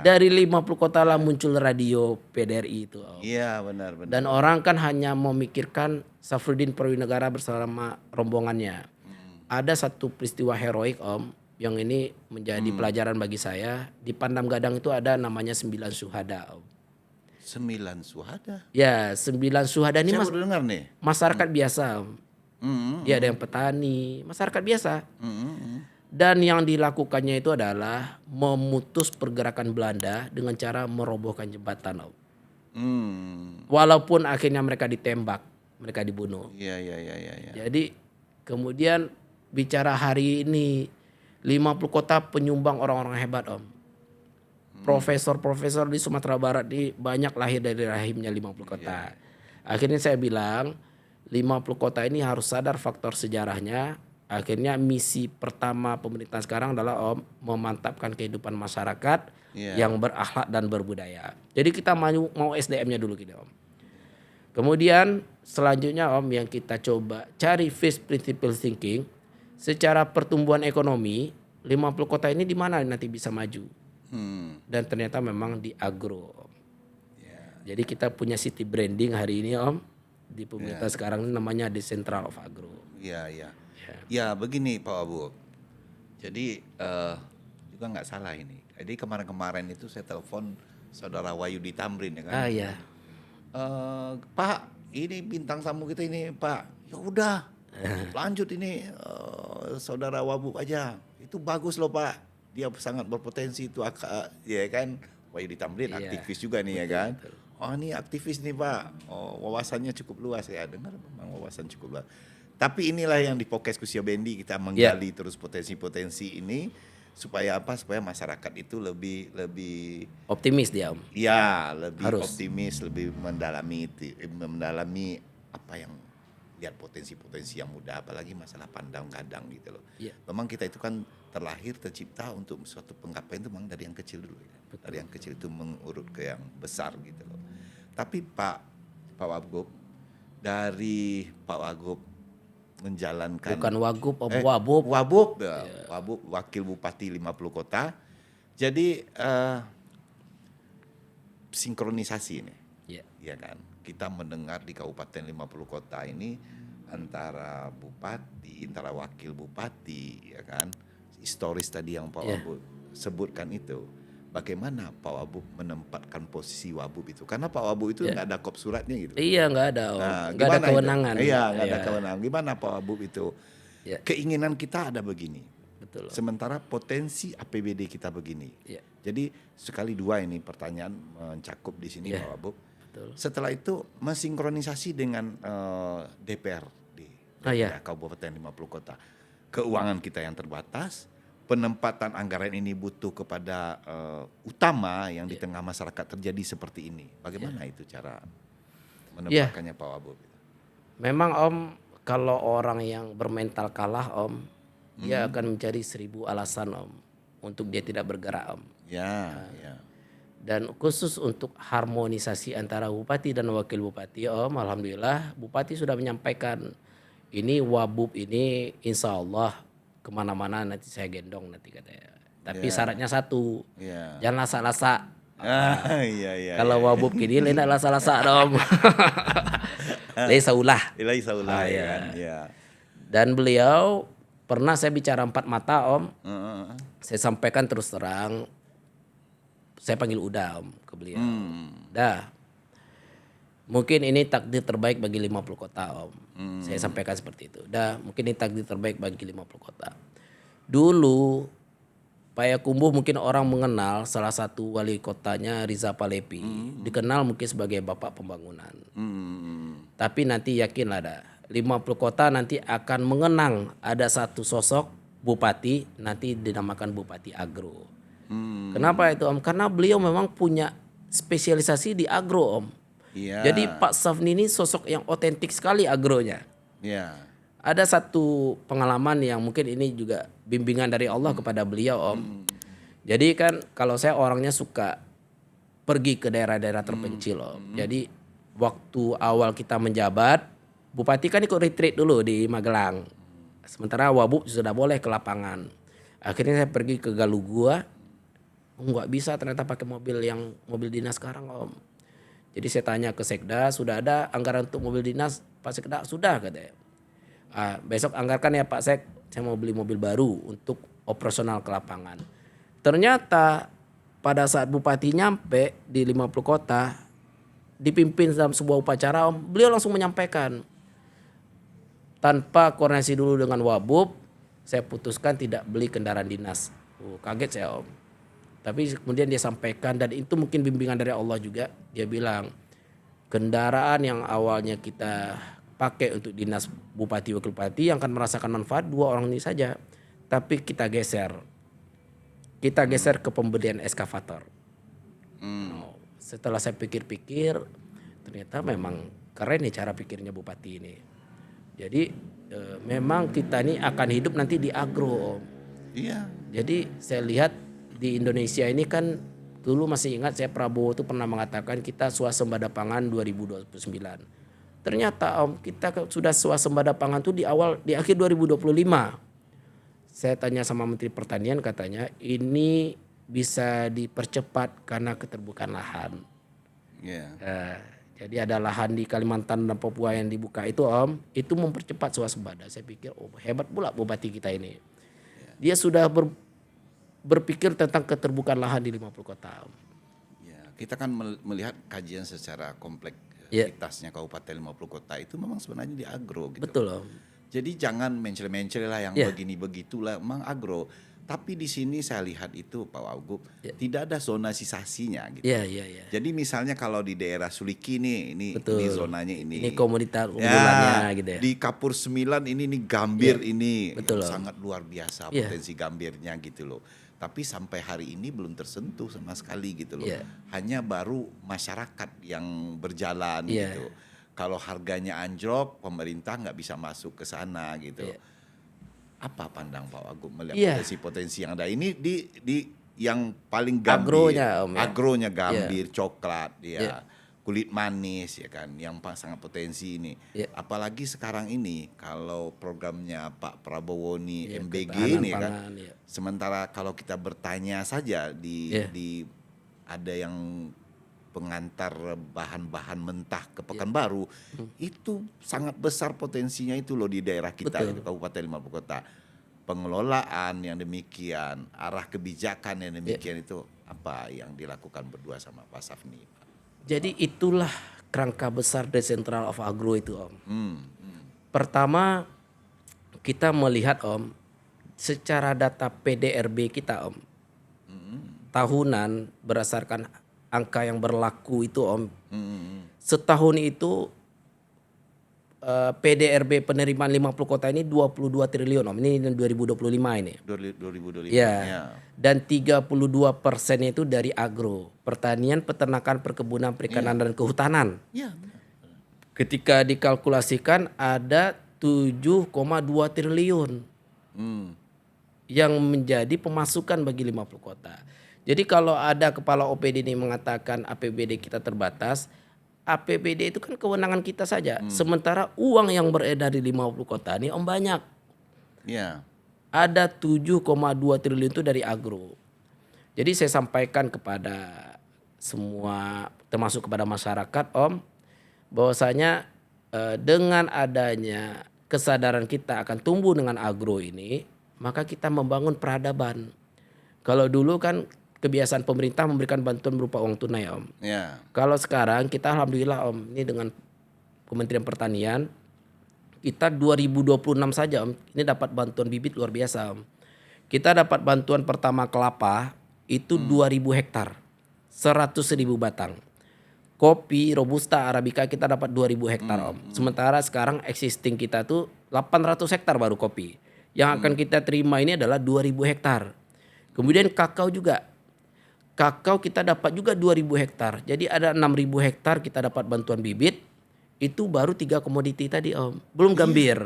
Dari 50 kota lah muncul radio PDRI itu Om. Iya benar. Dan orang kan hanya memikirkan Safruddin Perwinegara bersama rombongannya. Ada satu peristiwa heroik Om, yang ini menjadi pelajaran bagi saya. Di Pandam Gadang itu ada namanya 9 syuhada Om. 9 syuhada. Ya, 9 syuhada ini Saya baru dengar nih. masyarakat biasa. Dia ada yang petani, masyarakat biasa. Dan yang dilakukannya itu adalah memutus pergerakan Belanda dengan cara merobohkan jembatan. Walaupun akhirnya mereka ditembak, mereka dibunuh. Iya. Jadi kemudian bicara hari ini 50 kota penyumbang orang-orang hebat Om. Profesor-profesor di Sumatera Barat ini banyak lahir dari rahimnya 50 kota. Akhirnya saya bilang 50 kota ini harus sadar faktor sejarahnya. Akhirnya misi pertama pemerintah sekarang adalah Om memantapkan kehidupan masyarakat yang berakhlak dan berbudaya. Jadi kita mau SDM-nya dulu gitu Om. Kemudian selanjutnya Om yang kita coba cari first principle thinking secara pertumbuhan ekonomi 50 kota ini di mana nanti bisa maju. Dan ternyata memang di agro Om. Jadi kita punya city branding hari ini Om di pemerintah sekarang ini namanya The Central of Agro. Iya, iya. Ya begini Pak Wabub. Jadi juga nggak salah ini. Jadi kemarin-kemarin itu saya telepon saudara Wahyudi Tamrin ya kan. Iya. Pak, ini bintang tamu kita ini Pak. Ya udah, lanjut ini saudara Wabub aja. Itu bagus loh Pak. Dia sangat berpotensi itu ya kan. Wahyudi Tamrin aktivis juga nih ya kan. Oh ini aktivis nih Pak. Oh wawasannya cukup luas ya. Dengar memang wawasan cukup luas. Tapi inilah yang di Podcast Kusia Bendi kita menggali terus potensi-potensi ini supaya apa? Supaya masyarakat itu lebih Optimis dia Om. ya lebih Harus. optimis, lebih mendalami apa yang lihat potensi-potensi yang muda, apalagi masalah pandang gadang gitu loh. Iya. Memang kita itu kan tercipta untuk suatu penggapaian itu memang dari yang kecil dulu ya. Dari yang kecil itu mengurut ke yang besar gitu loh. Tapi Pak Wagub, dari Pak Wagub menjalankan Bukan Wagub Om, Wabub. Wabub wakil bupati 50 kota. Jadi sinkronisasi ini. Iya. Ya kan? Kita mendengar di Kabupaten 50 kota ini antara bupati, antara wakil bupati, ya kan? Historis tadi yang Pak Wabub sebutkan itu. Bagaimana Pak Wabub menempatkan posisi Wabub itu? Karena Pak Wabub itu nggak ada kop suratnya gitu. Iya nggak ada Om. Nggak ada gimana kewenangan. itu? Iya, nggak ada kewenangan. Gimana Pak Wabub itu? Ya. Keinginan kita ada begini. Betul. Sementara potensi APBD kita begini. Iya. Jadi sekali dua ini pertanyaan mencakup di sini Pak Wabub. Betul. Setelah itu mensinkronisasi dengan DPR di Kabupaten 50 kota. Keuangan kita yang terbatas, penempatan anggaran ini butuh kepada utama yang di tengah masyarakat terjadi seperti ini. Bagaimana itu cara menempatkannya Pak Wabub? Memang Om, kalau orang yang bermental kalah Om, dia akan mencari 1000 alasan Om untuk dia tidak bergerak Om. Ya. Dan khusus untuk harmonisasi antara bupati dan wakil bupati Om, alhamdulillah bupati sudah menyampaikan ini Wabub ini insya Allah kemana-mana nanti saya gendong nanti katanya. Tapi syaratnya satu, jangan lasak-lasak. Kalau Wabub gini lain lasak-lasak Om. Laisa ulah. Ya. Dan beliau pernah saya bicara 4 mata Om, saya sampaikan terus terang. Saya panggil Uda Om ke beliau. Dah. Mungkin ini takdir terbaik bagi 50 kota Om. Saya sampaikan seperti itu. Dah, mungkin ini takdir terbaik bagi 50 kota. Dulu Payakumbuh mungkin orang mengenal salah satu wali kotanya Riza Palepi. Dikenal mungkin sebagai bapak pembangunan. Tapi nanti yakinlah dah. 50 kota nanti akan mengenang ada satu sosok bupati nanti dinamakan Bupati Agro. Kenapa itu Om? Karena beliau memang punya spesialisasi di agro Om. Jadi Pak Safni ini sosok yang otentik sekali agronya. Ada satu pengalaman yang mungkin ini juga bimbingan dari Allah kepada beliau Om. Jadi kan kalau saya orangnya suka pergi ke daerah-daerah terpencil Om. Jadi waktu awal kita menjabat, bupati kan ikut retreat dulu di Magelang. Sementara Wabub sudah boleh ke lapangan. Akhirnya saya pergi ke Galugua. Nggak bisa ternyata pakai mobil dinas sekarang Om. Jadi saya tanya ke Sekda, sudah ada anggaran untuk mobil dinas? Pak Sekda, sudah katanya. Besok anggarkan ya Pak Sek, saya mau beli mobil baru untuk operasional ke lapangan. Ternyata pada saat bupati nyampe di 50 kota, dipimpin dalam sebuah upacara Om, beliau langsung menyampaikan. Tanpa koordinasi dulu dengan Wabub, saya putuskan tidak beli kendaraan dinas. Kaget saya Om. Tapi kemudian dia sampaikan dan itu mungkin bimbingan dari Allah juga. Dia bilang kendaraan yang awalnya kita pakai untuk dinas bupati wakil bupati yang akan merasakan manfaat 2 orang ini saja. Tapi kita geser. Kita geser ke pembelian eskavator. Setelah saya pikir-pikir ternyata memang keren nih cara pikirnya bupati ini. Jadi memang kita ini akan hidup nanti di agro Om. Jadi saya lihat di Indonesia ini kan dulu masih ingat saya Prabowo itu pernah mengatakan kita swasembada pangan 2029. Ternyata Om, kita sudah swasembada pangan tuh di akhir 2025. Saya tanya sama Menteri Pertanian, katanya ini bisa dipercepat karena keterbukaan lahan. Ya. Jadi ada lahan di Kalimantan dan Papua yang dibuka itu Om, itu mempercepat swasembada. Saya pikir hebat pula bupati kita ini. Dia sudah berpikir tentang keterbukaan lahan di 50 kota Om. Ya, kita kan melihat kajian secara kompleksitasnya Kabupaten 50 kota itu memang sebenarnya di agro gitu. Betul Om. Jadi jangan mencela-mencela lah yang begini begitulah, memang agro. Tapi di sini saya lihat itu Pak Wagub tidak ada zonasisasinya gitu. Iya. Jadi misalnya kalau di daerah Suliki ini zonanya ini. Ini komoditas unggulannya gitu ya. Di Kapur 9 ini Gambir ini Betul, sangat luar biasa potensi Gambirnya gitu loh. Tapi sampai hari ini belum tersentuh sama sekali gitu loh. Hanya baru masyarakat yang berjalan gitu. Kalau harganya anjlok, pemerintah nggak bisa masuk ke sana gitu. Apa pandang Pak Wagub melihat potensi-potensi yang ada ini di yang paling Gambir, agronya Gambir, coklat, kulit manis ya kan, yang sangat potensi ini. Apalagi sekarang ini kalau programnya Pak Prabowo ini MBG ini kan. Sementara kalau kita bertanya saja di ada yang pengantar bahan-bahan mentah ke Pekanbaru, itu sangat besar potensinya itu loh di daerah kita di Kabupaten 50 Kota. Pengelolaan yang demikian, arah kebijakan yang demikian itu apa yang dilakukan berdua sama Pak Safni? Jadi itulah kerangka besar Decentral of Agro itu Om. Pertama kita melihat Om, secara data PDRB kita Om, tahunan berdasarkan angka yang berlaku itu Om, setahun itu PDRB penerimaan 50 kota ini 22 triliun Om, ini 2025 ini. 2025 Dan 32% itu dari agro, pertanian, peternakan, perkebunan, perikanan dan kehutanan. Ketika dikalkulasikan ada 7,2 triliun yang menjadi pemasukan bagi 50 kota. Jadi kalau ada kepala OPD ini mengatakan APBD kita terbatas, APBD itu kan kewenangan kita saja. Sementara uang yang beredar di 50 kota ini Om banyak. Ada 7,2 triliun itu dari agro. Jadi saya sampaikan kepada semua, termasuk kepada masyarakat Om, bahwasanya dengan adanya kesadaran kita akan tumbuh dengan agro ini, maka kita membangun peradaban. Kalau dulu kan kebiasaan pemerintah memberikan bantuan berupa uang tunai Om. Kalau sekarang kita alhamdulillah Om, ini dengan Kementerian Pertanian, kita 2026 saja Om, ini dapat bantuan bibit luar biasa Om. Kita dapat bantuan pertama kelapa itu 2.000 hektar, 100.000 batang. Kopi Robusta Arabica kita dapat 2.000 hektar Om. Sementara sekarang existing kita tuh 800 hektar baru kopi. Yang akan kita terima ini adalah 2.000 hektar. Kemudian kakao juga. Kakao kita dapat juga 2.000 hektar. Jadi ada 6.000 hektar kita dapat bantuan bibit. Itu baru 3 komoditi tadi Om. Belum gambir.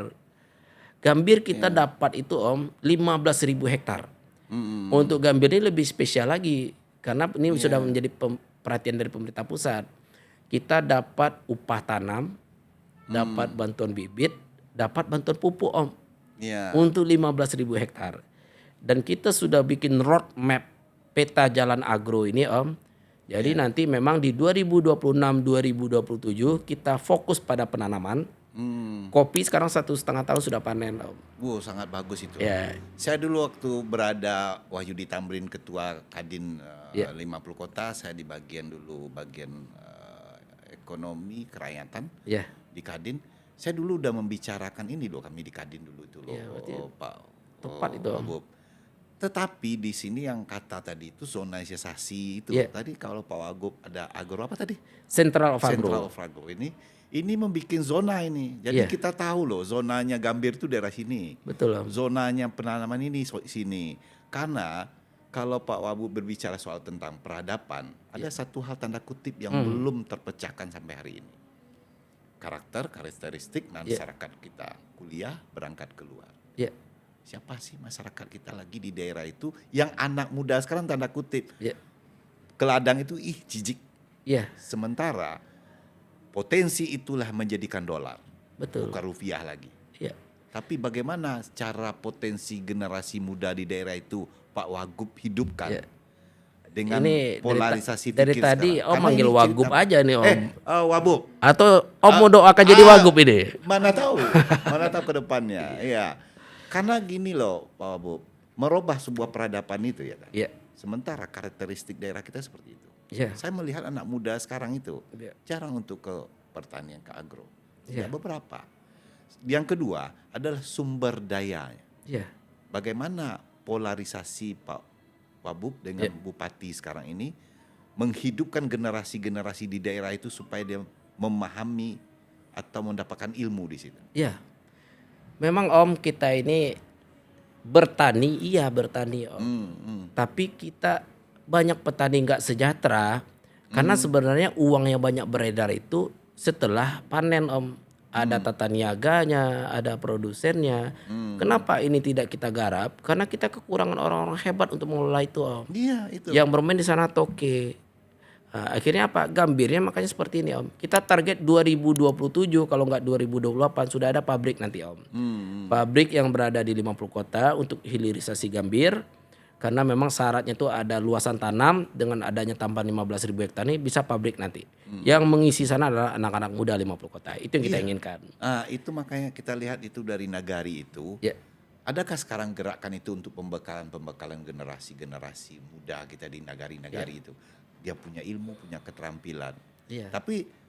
Gambir kita dapat itu Om 15.000 hektar. Untuk gambir ini lebih spesial lagi. Karena ini sudah menjadi perhatian dari pemerintah pusat. Kita dapat upah tanam, dapat bantuan bibit, dapat bantuan pupuk Om. Untuk 15.000 hektar. Dan kita sudah bikin roadmap peta jalan agro ini Om. Jadi nanti memang di 2026-2027 kita fokus pada penanaman. Kopi sekarang 1,5 tahun sudah panen Om. Wow, sangat bagus itu. Saya dulu waktu berada Wahyudi Tamrin Ketua Kadin 50 kota, saya di bagian ekonomi kerakyatan di Kadin. Saya dulu udah membicarakan ini loh, kami di Kadin dulu itu loh, Pak. Tepat itu Om. Tetapi di sini yang kata tadi itu zonalisasi itu. Tadi kalau Pak Wagub ada agro apa tadi? Central of Agro. Central of Agro ini membuat zona ini. Jadi kita tahu loh zonanya Gambir itu daerah sini. Betul Om. Zonanya penanaman ini sini. Karena kalau Pak Wagub berbicara soal tentang peradaban, ada satu hal tanda kutip yang belum terpecahkan sampai hari ini. Karakteristik masyarakat kita kuliah berangkat keluar. Siapa sih masyarakat kita lagi di daerah itu yang anak muda sekarang tanda kutip ke ladang itu jijik. Sementara potensi itulah menjadikan dolar, Betul. bukan rupiah lagi. Ya. Tapi bagaimana cara potensi generasi muda di daerah itu Pak Wagub hidupkan Ya. dengan Ini polarisasi dari pikir tadi sekarang? Om Karena manggil ini Wagub cerita- aja nih Om. Wagub. Atau Om mau doakan jadi Wagub ini? Mana tahu ke depannya. Iya. Karena gini loh Pak Wagub, merubah sebuah peradaban itu ya kan. Iya. Sementara karakteristik daerah kita seperti itu. Iya. Saya melihat anak muda sekarang itu Iya. jarang untuk ke pertanian, ke agro. Iya. Ya beberapa. Yang kedua adalah sumber dayanya. Iya. Bagaimana polarisasi Pak Wabub dengan Bupati sekarang ini menghidupkan generasi-generasi di daerah itu supaya dia memahami atau mendapatkan ilmu di situ. Iya. Memang Om kita ini bertani, iya bertani Om. Tapi kita banyak petani nggak sejahtera karena sebenarnya uang yang banyak beredar itu setelah panen Om. Ada tata niaganya, ada produsennya. Kenapa ini tidak kita garap? Karena kita kekurangan orang-orang hebat untuk mengelola itu Om. Iya, itu. Yang bermain di sana toke. Nah, akhirnya apa? Gambirnya makanya seperti ini Om. Kita target 2027 kalau nggak 2028 sudah ada pabrik nanti Om. Pabrik yang berada di 50 kota untuk hilirisasi gambir. Karena memang syaratnya itu ada luasan tanam dengan adanya tambahan 15.000 hektar ini bisa pabrik nanti. Yang mengisi sana adalah anak-anak muda 50 kota. Itu yang kita inginkan. Itu makanya kita lihat itu dari Nagari itu. Ya. Adakah sekarang gerakan itu untuk pembekalan generasi-generasi muda kita di Nagari-Nagari itu? Dia punya ilmu, punya keterampilan. Iya. Tapi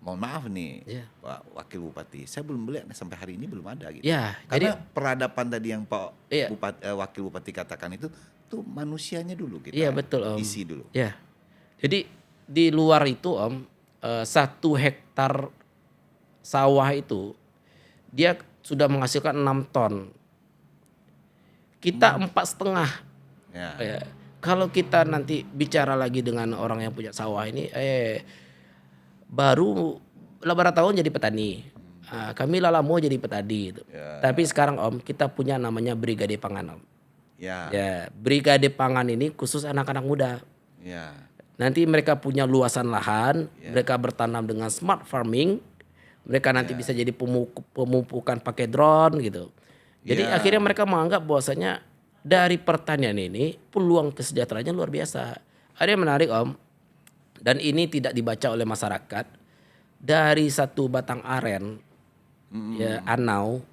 mohon maaf nih Iya. Pak Wakil Bupati, saya belum melihat sampai hari ini belum ada gitu. Ya, Karena peradaban tadi yang Pak Iya. Wakil Bupati katakan itu tuh manusianya dulu kita. Iya betul Om. Isi dulu. Ya. Jadi di luar itu Om, 1 hektar sawah itu dia sudah menghasilkan 6 ton. Kita 4,5. Ya. Ya. Kalau kita nanti bicara lagi dengan orang yang punya sawah ini, baru beberapa tahun jadi petani. Kami lala mau jadi petani gitu. Tapi sekarang Om kita punya namanya Brigade Pangan Om. Ya. Ya, Brigade Pangan ini khusus anak-anak muda. Ya. Nanti mereka punya luasan lahan, mereka bertanam dengan smart farming. Mereka nanti bisa jadi pemupukan pakai drone gitu. Jadi akhirnya mereka menganggap bahwasanya dari pertanian ini peluang kesejahteraannya luar biasa. Ada yang menarik Om, dan ini tidak dibaca oleh masyarakat. Dari 1 batang aren, ya anau,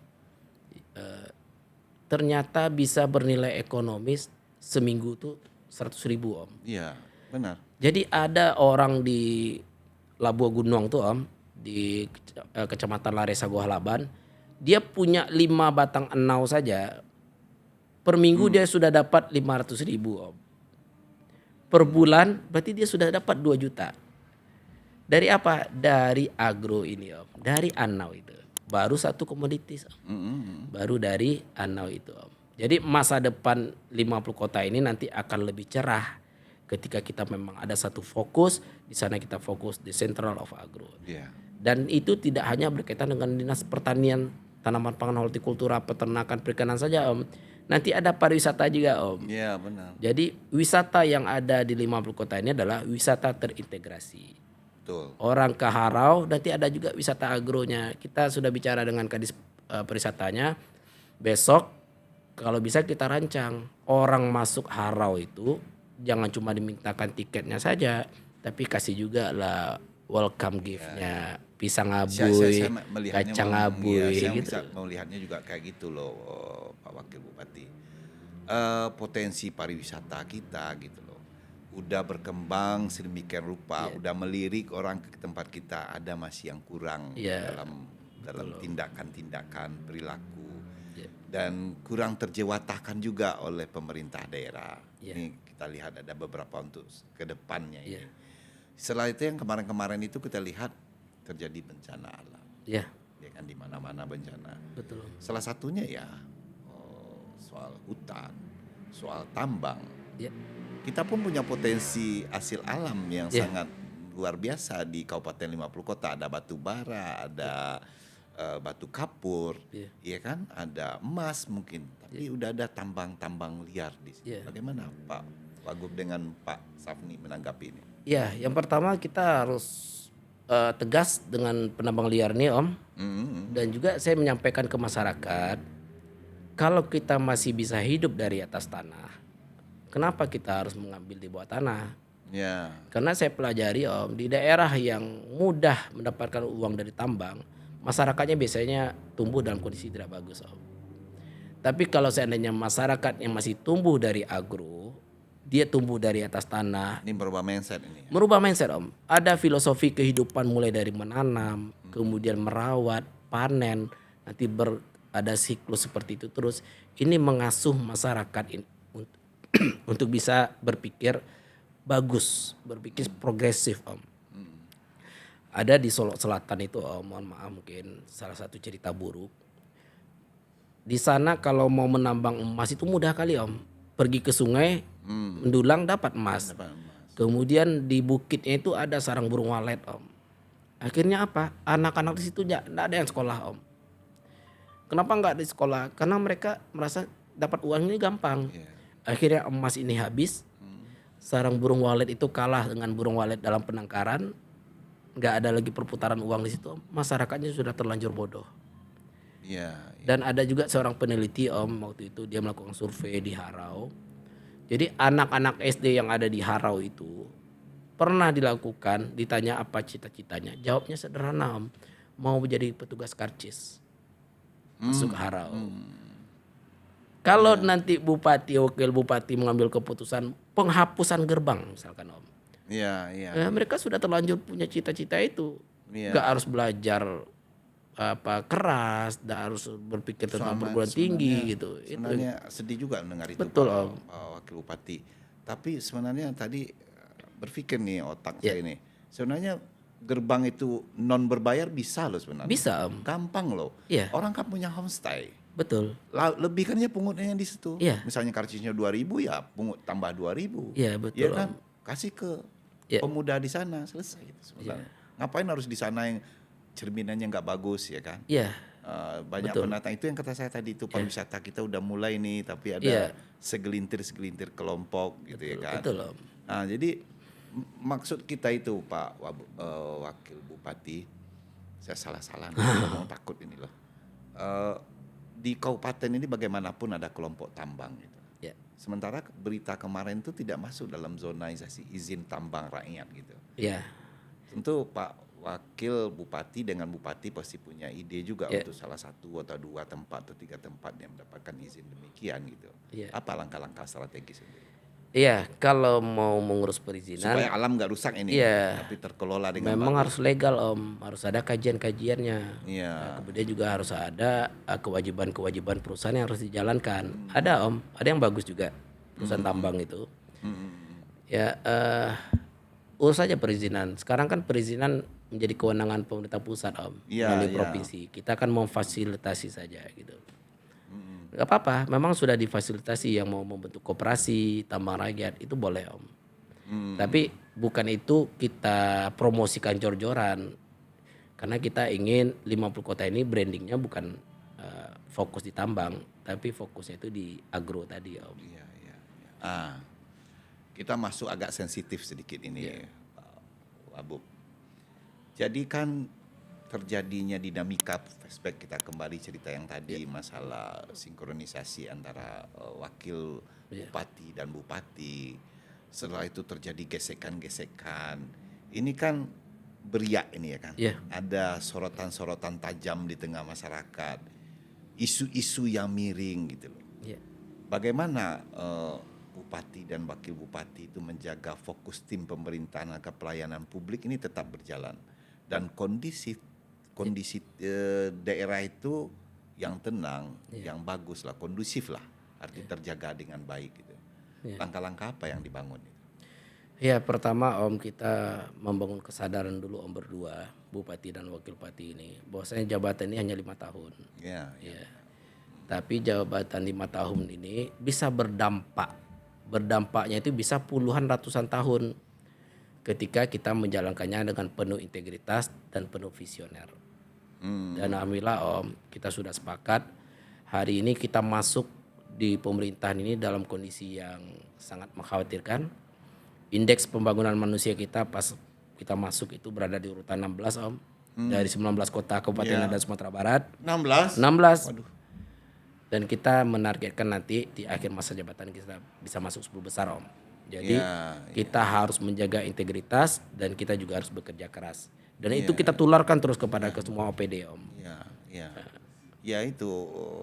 ternyata bisa bernilai ekonomis seminggu tuh 100.000 Om. Iya, benar. Jadi ada orang di Labuan Gunung tuh Om, di Kecamatan Laresa Gohalaban, dia punya 5 batang enau saja. Per minggu dia sudah dapat 500.000 Om. Per bulan berarti dia sudah dapat 2 juta. Dari apa? Dari agro ini Om, dari anau itu. Baru 1 komoditis Om. Baru dari anau itu Om. Jadi masa depan 50 kota ini nanti akan lebih cerah ketika kita memang ada satu fokus, di sana kita fokus di Central of Agro. Iya. Dan itu tidak hanya berkaitan dengan dinas pertanian, tanaman pangan, hortikultura, peternakan, perikanan saja Om. Nanti ada pariwisata juga Om. Iya, benar. Jadi wisata yang ada di 50 kota ini adalah wisata terintegrasi. Betul. Orang ke Harau, nanti ada juga wisata agronya. Kita sudah bicara dengan Kadis Pariwisatanya. Besok kalau bisa kita rancang orang masuk Harau itu jangan cuma dimintakan tiketnya saja, tapi kasih juga lah welcome gift-nya. Pisang abuy, kacang abuy saya gitu. bisa melihatnya juga kayak gitu loh Pak Wakil Bupati. Potensi pariwisata kita gitu loh. Udah berkembang sedemikian rupa, udah melirik orang ke tempat kita, ada masih yang kurang dalam tindakan-tindakan perilaku. Dan kurang terjewatakan juga oleh pemerintah daerah. Ini kita lihat ada beberapa untuk ke depannya ini. Setelah itu yang kemarin-kemarin itu kita lihat terjadi bencana alam. Iya. Ya kan di mana-mana bencana. Betul. Salah satunya ya soal hutan, soal tambang. Ya. Kita pun punya potensi hasil alam yang sangat luar biasa di Kabupaten 50 Kota. Ada batu bara, ada batu kapur, ya kan? Ada emas mungkin. Tapi udah ada tambang-tambang liar di sini. Bagaimana Pak Wagub dengan Pak Safni menanggapi ini? Ya, yang pertama kita harus tegas dengan penambang liar ini Om. Dan juga saya menyampaikan ke masyarakat, kalau kita masih bisa hidup dari atas tanah, kenapa kita harus mengambil di bawah tanah? Ya. Karena saya pelajari Om, di daerah yang mudah mendapatkan uang dari tambang, masyarakatnya biasanya tumbuh dalam kondisi tidak bagus Om. Tapi kalau seandainya masyarakat yang masih tumbuh dari agro, dia tumbuh dari atas tanah, Ini berubah mindset ini. merubah mindset Om. Ada filosofi kehidupan mulai dari menanam, kemudian merawat, panen, nanti ada siklus seperti itu terus. Ini mengasuh masyarakat untuk bisa berpikir bagus, berpikir progresif Om. Ada di Solo Selatan itu Om, mohon maaf mungkin salah satu cerita buruk. Di sana kalau mau menambang emas itu mudah kali Om. Pergi ke sungai, mendulang dapat emas. Kemudian di bukitnya itu ada sarang burung walet Om. Akhirnya apa? Anak-anak di situ enggak ada yang sekolah Om. Kenapa enggak di sekolah? Karena mereka merasa dapat uang ini gampang. Akhirnya emas ini habis. Sarang burung walet itu kalah dengan burung walet dalam penangkaran. Enggak ada lagi perputaran uang di situ Om. Masyarakatnya sudah terlanjur bodoh. Iya. Dan ada juga seorang peneliti Om, waktu itu dia melakukan survei di Harau. Jadi anak-anak SD yang ada di Harau itu pernah dilakukan, ditanya apa cita-citanya. Jawabnya sederhana Om, mau menjadi petugas karcis. Masuk Harau. Kalau nanti bupati, wakil bupati mengambil keputusan penghapusan gerbang misalkan Om. Iya, iya. Ya, mereka sudah terlanjur punya cita-cita itu. Iya. Gak harus belajar keras, gak harus berpikir tentang perguruan tinggi gitu. Sebenarnya sedih juga mendengar itu Betul, Pak, Om. Wakil Bupati. Tapi sebenarnya tadi berpikir nih otak Ya. saya ini. Sebenarnya gerbang itu non berbayar bisa loh sebenarnya. Bisa Om, Gampang loh. Iya. Orang kan punya homestay. betul. Lebih kan ya pungutnya di situ. Iya. Misalnya karcisnya 2.000 ya pungut tambah 2.000. Iya, betul, Ya kan? Om. Kasih ke Iya. pemuda di sana selesai gitu sebenarnya. Ngapain harus di sana yang cerminannya nggak bagus ya kan? Iya, Banyak betul. pendatang itu yang kata saya tadi itu pariwisata kita udah mulai nih tapi ada Iya. segelintir kelompok gitu ya kan. betul Om. Nah, jadi maksud kita itu Pak Wakil Bupati, saya salah-salah nih, ngomong takut ini loh. Di kabupaten ini bagaimanapun ada kelompok tambang gitu. Ya. Sementara berita kemarin itu tidak masuk dalam zonasi izin tambang rakyat gitu. Iya. Tentu Pak Wakil Bupati dengan Bupati pasti punya ide juga Ya. untuk salah satu atau 2 tempat atau 3 tempat yang mendapatkan izin demikian gitu. Ya. Apa langkah-langkah strategis sendiri? Iya, kalau mau mengurus perizinan Supaya alam nggak rusak ini, Iya. tapi terkelola dengan memang bagus. harus legal Om, harus ada kajian-kajiannya. Iya. Nah, kemudian juga harus ada kewajiban-kewajiban perusahaan yang harus dijalankan. Ada Om, ada yang bagus juga perusahaan tambang itu. Ya, urus saja perizinan. Sekarang kan perizinan menjadi kewenangan pemerintah pusat Om, Iya, melalui iya. provinsi. Kita akan memfasilitasi saja gitu. Gak apa-apa, memang sudah difasilitasi yang mau membentuk koperasi tambang rakyat itu boleh Om. Tapi bukan itu kita promosikan jor-joran. Karena kita ingin 50 kota ini brandingnya bukan fokus di tambang, tapi fokusnya itu di agro tadi Om. Iya, iya, iya. Kita masuk agak sensitif sedikit ini, Pak Wabub. Jadi kan terjadinya dinamika flashback, kita kembali cerita yang tadi masalah sinkronisasi antara wakil bupati dan bupati. Setelah itu terjadi gesekan-gesekan. Ini kan beriak ini ya kan. Iya. Ada sorotan-sorotan tajam di tengah masyarakat. Isu-isu yang miring gitu loh. Iya. Bagaimana bupati dan wakil bupati itu menjaga fokus tim pemerintahan agar pelayanan publik ini tetap berjalan dan kondisi daerah itu yang tenang, yang bagus lah, kondusif lah, arti terjaga dengan baik gitu. Langkah-langkah apa yang dibangun itu? Ya pertama Om, kita membangun kesadaran dulu Om berdua, bupati dan wakil bupati ini, bahwasanya jabatan ini hanya 5 tahun. Ya, Ya. Tapi jabatan 5 tahun ini bisa berdampak. Berdampaknya itu bisa puluhan ratusan tahun ketika kita menjalankannya dengan penuh integritas dan penuh visioner. Dan alhamdulillah Om, kita sudah sepakat hari ini kita masuk di pemerintahan ini dalam kondisi yang sangat mengkhawatirkan. Indeks pembangunan manusia kita pas kita masuk itu berada di urutan 16 Om. Dari 19 kota kabupaten Iya. yang ada Sumatera Barat. 16. 16. Waduh. Dan kita menargetkan nanti di akhir masa jabatan kita bisa masuk 10 besar Om. Jadi Ya, kita harus menjaga integritas dan kita juga harus bekerja keras. Dan itu kita tularkan terus kepada ke semua OPD Om. Ya, ya. Ya itu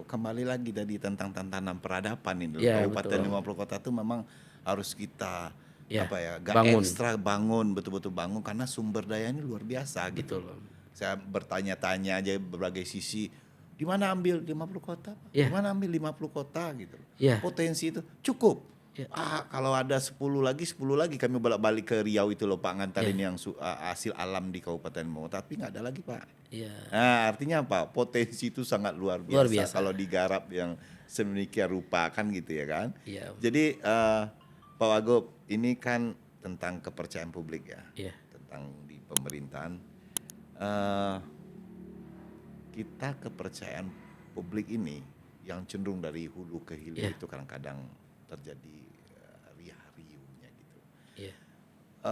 kembali lagi tadi tentang tantangan peradaban ini. Ya, Kabupaten betul. 50 kota itu memang harus kita Ya, gak bangun. ekstra bangun, betul-betul bangun karena sumber dayanya luar biasa gitu. Betul, Om. Saya bertanya-tanya aja berbagai sisi, di mana ambil 50 kota? Pak? Ya. Di mana ambil 50 kota gitu. Ya. Potensi itu cukup. Ya. Kalau ada 10 lagi kami bolak-balik ke Riau itu loh Pak ngantarin yang hasil alam di Kabupaten Mau, tapi nggak ada lagi Pak. Iya. Nah, artinya apa? Potensi itu sangat luar biasa, Luar biasa. kalau digarap yang sedemikian rupa kan gitu ya kan. Iya. Jadi Pak Wagub, ini kan tentang kepercayaan publik ya, Iya. tentang di pemerintahan. Kita kepercayaan publik ini yang cenderung dari hulu ke hilir itu kadang-kadang terjadi riuh-riuhnya gitu. Iya.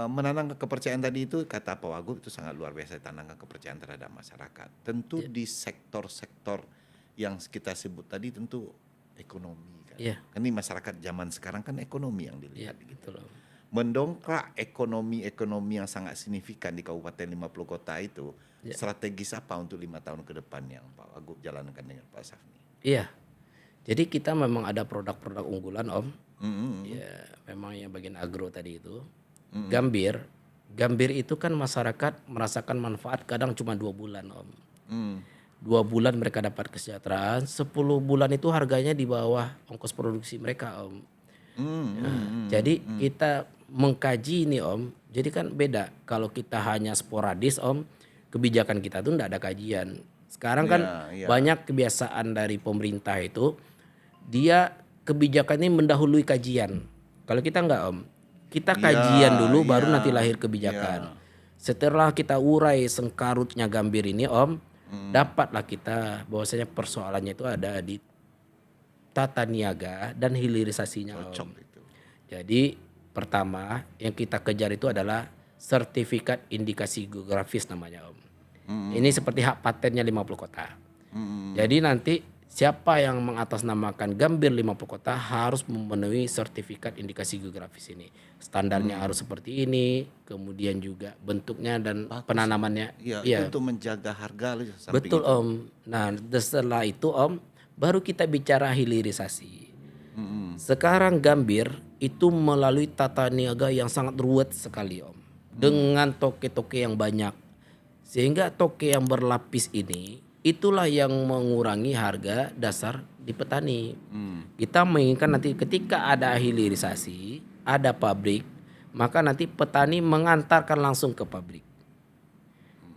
Menanamkan kepercayaan tadi itu kata Pak Wagub itu sangat luar biasa, ditanamkan kepercayaan terhadap masyarakat. Tentu di sektor-sektor yang kita sebut tadi tentu ekonomi kan. Iya. Kan ini masyarakat zaman sekarang kan ekonomi yang dilihat Iya, gitu. betul Om. Mendongkrak ekonomi yang sangat signifikan di Kabupaten 50 kota itu, strategis apa untuk 5 tahun ke depan yang Pak Wagub jalankan dengan Pak Safni? Iya. Jadi kita memang ada produk-produk unggulan Om. Mm-hmm. Ya, memang yang bagian agro tadi itu. Gambir itu kan masyarakat merasakan manfaat kadang cuma 2 bulan Om. 2 bulan mereka dapat kesejahteraan, 10 bulan itu harganya di bawah ongkos produksi mereka Om. Jadi kita mengkaji ini Om, jadi kan beda kalau kita hanya sporadis Om, kebijakan kita tuh enggak ada kajian. Sekarang kan banyak kebiasaan dari pemerintah itu, dia kebijakan ini mendahului kajian. Kalau kita enggak Om, kita kajian dulu baru nanti lahir kebijakan. Setelah kita urai sengkarutnya Gambir ini Om, dapatlah kita bahwasanya persoalannya itu ada di tata niaga dan hilirisasinya Om. Itu. Jadi pertama yang kita kejar itu adalah sertifikat indikasi geografis namanya Om. Ini seperti hak patennya 50 kota. Jadi nanti siapa yang mengatasnamakan Gambir 50 kota harus memenuhi sertifikat indikasi geografis ini. Standarnya harus seperti ini, kemudian juga bentuknya dan penanamannya. Iya, itu untuk menjaga harga loh, samping Betul itu. Om. Nah setelah itu Om, baru kita bicara hilirisasi. Sekarang Gambir itu melalui tata niaga yang sangat ruwet sekali Om. Dengan toke-toke yang banyak. Sehingga toke yang berlapis ini itulah yang mengurangi harga dasar di petani. Kita menginginkan nanti ketika ada hilirisasi, ada pabrik, maka nanti petani mengantarkan langsung ke pabrik.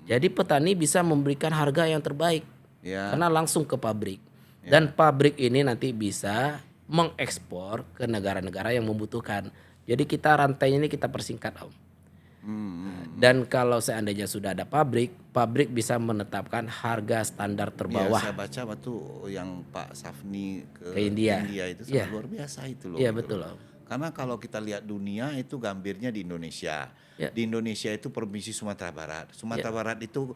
Jadi petani bisa memberikan harga yang terbaik karena langsung ke pabrik. Dan pabrik ini nanti bisa mengekspor ke negara-negara yang membutuhkan. Jadi kita rantainya ini kita persingkat Om. Dan kalau seandainya sudah ada pabrik bisa menetapkan harga standar terbawah. Saya baca waktu yang Pak Safni ke India itu sangat luar biasa itu loh. Iya gitu betul loh. Om. Karena kalau kita lihat dunia itu Gambirnya di Indonesia. Di Indonesia itu provinsi Sumatera Barat. Sumatera Barat itu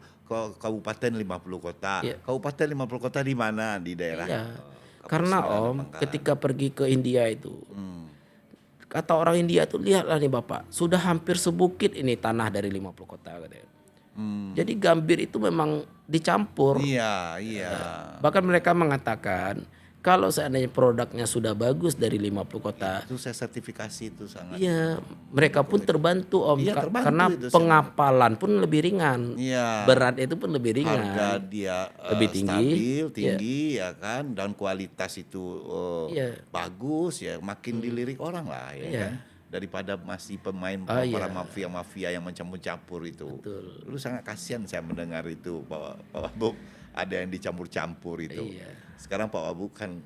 kabupaten 50 kota. Kabupaten 50 kota di mana di daerah? Karena Om ketika pergi ke India itu kata orang India tuh lihatlah nih Bapak, sudah hampir sebukit ini tanah dari 50 kota katanya. Jadi Gambir itu memang dicampur. Iya. Bahkan mereka mengatakan kalau seandainya produknya sudah bagus dari 50 kota. Itu saya sertifikasi itu sangat. Iya, mereka pun terbantu Om terbantu karena itu, pengapalan pun lebih ringan. Berat itu pun lebih ringan. Harga dia lebih stabil, tinggi ya kan, dan kualitas itu bagus ya, makin dilirik orang lah ya kan. Daripada masih pemain para mafia-mafia yang mencampur-campur itu. Betul. Dulu sangat kasihan saya mendengar itu Pak Wabub ada yang dicampur-campur itu. Sekarang Pak Wabub kan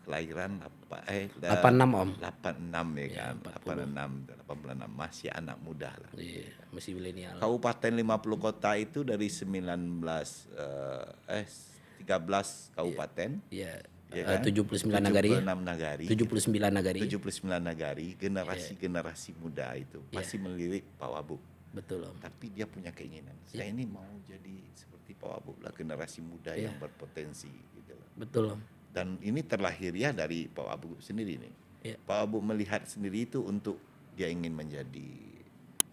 kelahiran 86 Om. 86 ya kan. 86 masih anak muda lah. Iya, masih milenial. Kabupaten 50 kota itu dari 13 kabupaten. Iya. Ya kan? 79 nagari. 79 nagari. 79 nagari, generasi-generasi muda itu masih melirik Pak Wabub. Betul Om. tapi dia punya keinginan. Saya ini mau jadi seperti Pak Wabub lah, generasi muda Iya. yang berpotensi gitu loh. Betul Om. Dan ini terlahir ya dari Pak Wabub sendiri nih. Iya. Pak Wabub melihat sendiri itu untuk dia ingin menjadi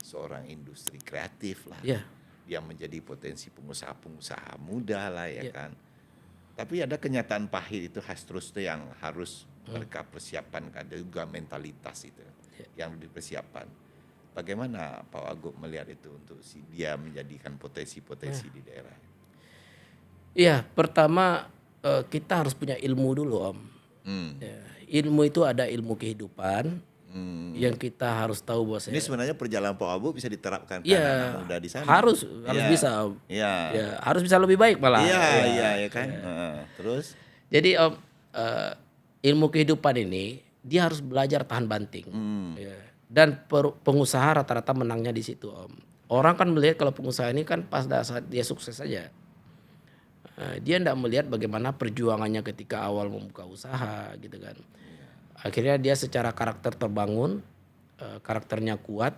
seorang industri kreatif lah. Iya. Dia menjadi potensi pengusaha-pengusaha muda lah ya Iya. kan. Tapi ada kenyataan pahit itu terus tuh yang harus mereka persiapkan, ada juga mentalitas itu yang dipersiapkan. Bagaimana Pak Wagub melihat itu untuk dia menjadikan potensi-potensi di daerah? Iya, pertama kita harus punya ilmu dulu Om. Ya, ilmu itu ada ilmu kehidupan yang kita harus tahu bahwa Ini sebenarnya perjalanan Pak Wagub bisa diterapkan ke Iya, anak-anak muda di sana. harus Iya. bisa Om. Iya. Ya, harus bisa lebih baik malah. Iya kan. Terus? Jadi Om, ilmu kehidupan ini dia harus belajar tahan banting. Ya. Dan pengusaha rata-rata menangnya di situ Om. Orang kan melihat kalau pengusaha ini kan pas saat dia sukses saja. Dia tidak melihat bagaimana perjuangannya ketika awal membuka usaha gitu kan. Akhirnya dia secara karakter terbangun, karakternya kuat,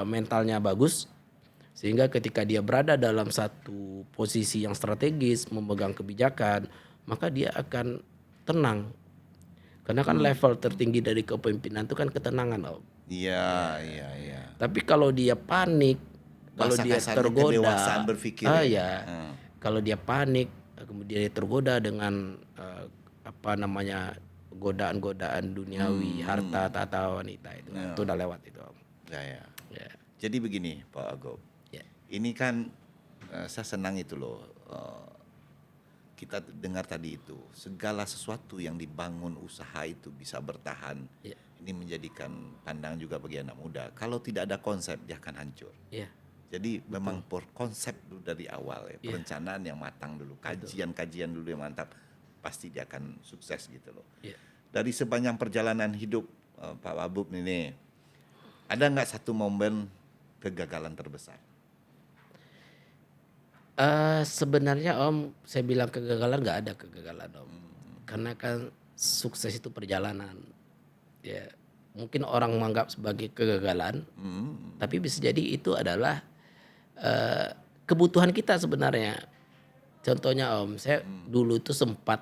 mentalnya bagus. Sehingga ketika dia berada dalam satu posisi yang strategis, memegang kebijakan, maka dia akan tenang. Karena kan level tertinggi dari kepemimpinan itu kan ketenangan Om. Iya. Tapi kalau dia panik, kalau Bahasa dia kasarnya tergoda, kedewasaan berpikir. kalau dia panik, kemudian dia tergoda dengan godaan-godaan duniawi, harta, tata, wanita itu udah lewat itu Om. Ya. Ya. Jadi begini Pak Wagub, Ya. ini kan saya senang itu loh. Kita dengar tadi itu segala sesuatu yang dibangun usaha itu bisa bertahan. Ya. Ini menjadikan pandang juga bagi anak muda. Kalau tidak ada konsep dia akan hancur. Ya. Jadi memang konsep dulu dari awal ya, perencanaan yang matang dulu, kajian-kajian dulu yang mantap, pasti dia akan sukses gitu loh. Ya. Dari sepanjang perjalanan hidup Pak Wabub ini, ada nggak satu momen kegagalan terbesar? Sebenarnya Om, saya bilang kegagalan nggak ada kegagalan Om. Karena kan sukses itu perjalanan. Ya, mungkin orang menganggap sebagai kegagalan, tapi bisa jadi itu adalah kebutuhan kita sebenarnya. Contohnya Om, saya dulu itu sempat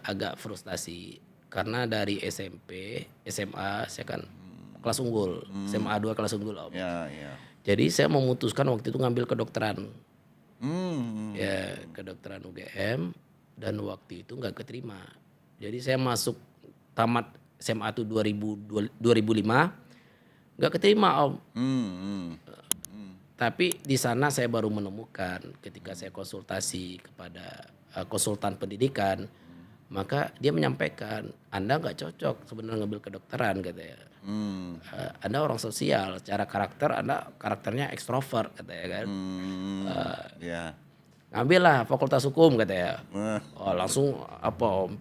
agak frustasi karena dari SMP, SMA saya kan kelas unggul, SMA 2 kelas unggul Om. Ya. Jadi saya memutuskan waktu itu ngambil kedokteran. Ya, kedokteran UGM, dan waktu itu nggak keterima. Jadi saya masuk tamat SMA itu 2005, nggak keterima Om. Tapi di sana saya baru menemukan ketika saya konsultasi kepada konsultan pendidikan, maka dia menyampaikan Anda nggak cocok sebenarnya ngambil kedokteran katanya. Anda orang sosial, secara karakter Anda karakternya ekstrovert katanya kan. Ya. Ngambillah fakultas hukum katanya. Oh, langsung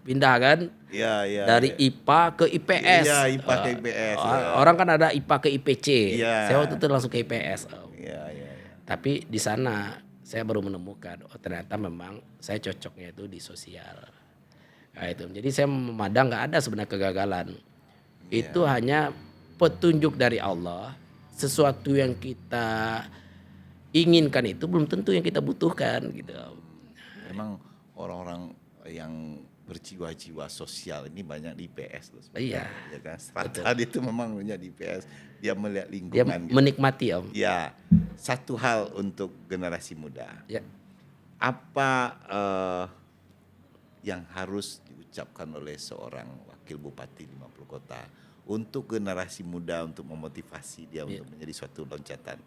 pindah kan Iya. dari IPA ke IPS. Iya, IPA ke IPS. Orang kan ada IPA ke IPC. Iya. Saya waktu itu langsung ke IPS. Iya. Tapi di sana saya baru menemukan ternyata memang saya cocoknya itu di sosial. Nah, itu. Jadi saya memandang nggak ada sebenarnya kegagalan. Itu hanya petunjuk dari Allah. Sesuatu yang kita inginkan itu belum tentu yang kita butuhkan gitu. Memang orang-orang yang berjiwa-jiwa sosial ini banyak di IPS loh. Iya. Ya kan? Strata itu memang banyak di IPS. Dia melihat Dia lingkungan. Gitu. menikmati Om. Ya, satu hal untuk generasi muda. Ya. Apa yang harus diucapkan oleh seorang wakil bupati 50 kota untuk generasi muda untuk memotivasi dia untuk menjadi suatu loncatan?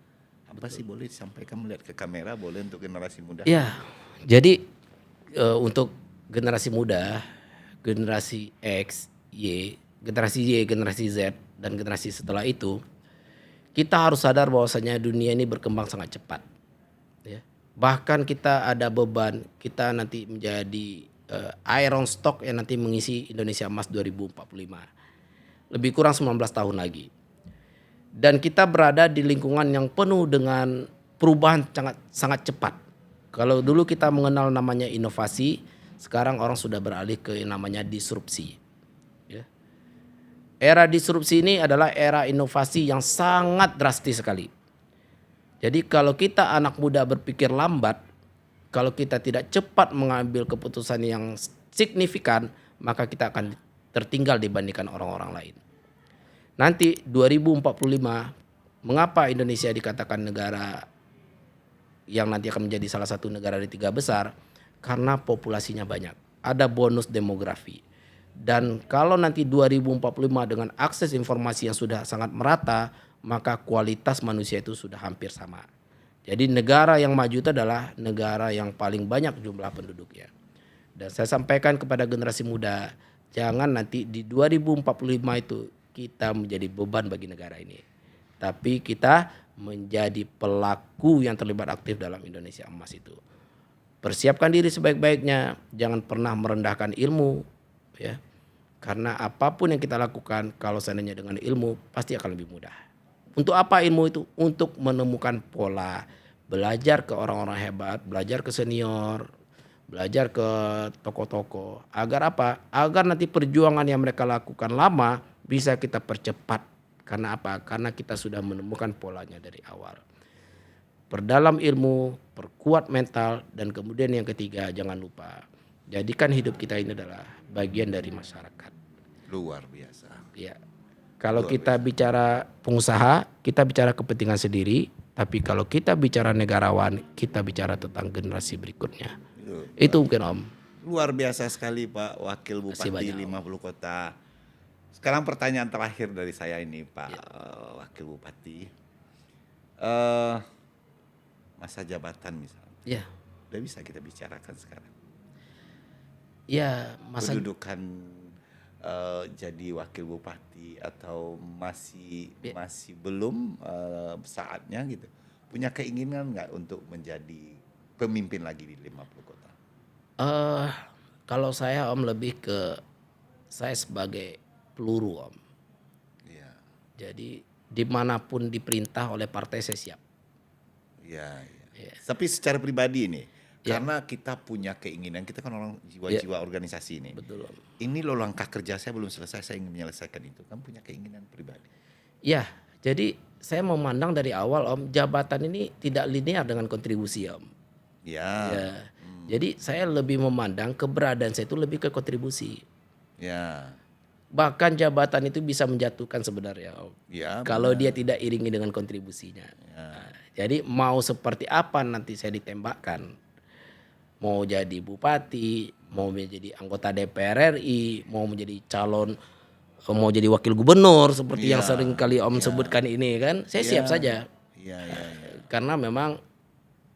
Apa sih boleh disampaikan melihat ke kamera, boleh untuk generasi muda? Ya, jadi untuk generasi muda, generasi X, Y, generasi Z, dan generasi setelah itu, kita harus sadar bahwasanya dunia ini berkembang sangat cepat. Ya. Bahkan kita ada beban, kita nanti menjadi iron stock yang nanti mengisi Indonesia Emas 2045. Lebih kurang 19 tahun lagi. Dan kita berada di lingkungan yang penuh dengan perubahan sangat cepat. Kalau dulu kita mengenal namanya inovasi, sekarang orang sudah beralih ke namanya disrupsi. Ya. Era disrupsi ini adalah era inovasi yang sangat drastis sekali. Jadi kalau kita anak muda berpikir lambat, kalau kita tidak cepat mengambil keputusan yang signifikan, maka kita akan tertinggal dibandingkan orang-orang lain. Nanti 2045, mengapa Indonesia dikatakan negara yang nanti akan menjadi salah satu negara di 3 besar? Karena populasinya banyak. Ada bonus demografi. Dan kalau nanti 2045 dengan akses informasi yang sudah sangat merata, maka kualitas manusia itu sudah hampir sama. Jadi negara yang maju itu adalah negara yang paling banyak jumlah penduduknya. Dan saya sampaikan kepada generasi muda, jangan nanti di 2045 itu kita menjadi beban bagi negara ini. Tapi kita menjadi pelaku yang terlibat aktif dalam Indonesia Emas itu. Persiapkan diri sebaik-baiknya, jangan pernah merendahkan ilmu, ya. Karena apapun yang kita lakukan kalau seandainya dengan ilmu pasti akan lebih mudah. Untuk apa ilmu itu? Untuk menemukan pola, belajar ke orang-orang hebat, belajar ke senior, belajar ke tokoh-tokoh. Agar apa? Agar nanti perjuangan yang mereka lakukan lama bisa kita percepat. Karena apa? Karena kita sudah menemukan polanya dari awal. Perdalam ilmu, perkuat mental, dan kemudian yang ketiga jangan lupa, jadikan hidup kita ini adalah bagian dari masyarakat. Luar biasa. Ya. Kalau kita bicara pengusaha, kita bicara kepentingan sendiri, tapi kalau kita bicara negarawan, kita bicara tentang generasi berikutnya. Itu mungkin Om. Luar biasa sekali Pak Wakil Bupati 50 Kota. Sekarang pertanyaan terakhir dari saya ini Pak Wakil Bupati. Masa jabatan misalnya. Ya. Udah bisa kita bicarakan sekarang. Ya, masa Kedudukan jadi wakil bupati atau masih belum saatnya gitu. Punya keinginan nggak untuk menjadi pemimpin lagi di 50 kota? Kalau saya Om lebih ke saya sebagai peluru Om. Iya. Jadi dimanapun diperintah oleh partai saya siap. Iya. Tapi secara pribadi ini, Ya. karena kita punya keinginan, kita kan orang jiwa-jiwa organisasi ini. Betul Om. Ini loh langkah kerja saya belum selesai, saya ingin menyelesaikan itu. Kan punya keinginan pribadi. Ya, jadi saya memandang dari awal Om, jabatan ini tidak linear dengan kontribusi Om. Ya. Jadi saya lebih memandang keberadaan saya itu lebih ke kontribusi. Ya. Bahkan jabatan itu bisa menjatuhkan sebenarnya Om. Ya. Kalau dia tidak iringi dengan kontribusinya. Nah, jadi mau seperti apa nanti saya ditembakkan. Mau jadi bupati, mau menjadi anggota DPR RI, mau menjadi calon, mau jadi wakil gubernur seperti yang sering kali Om sebutkan ini kan. Saya siap saja. Iya. Karena memang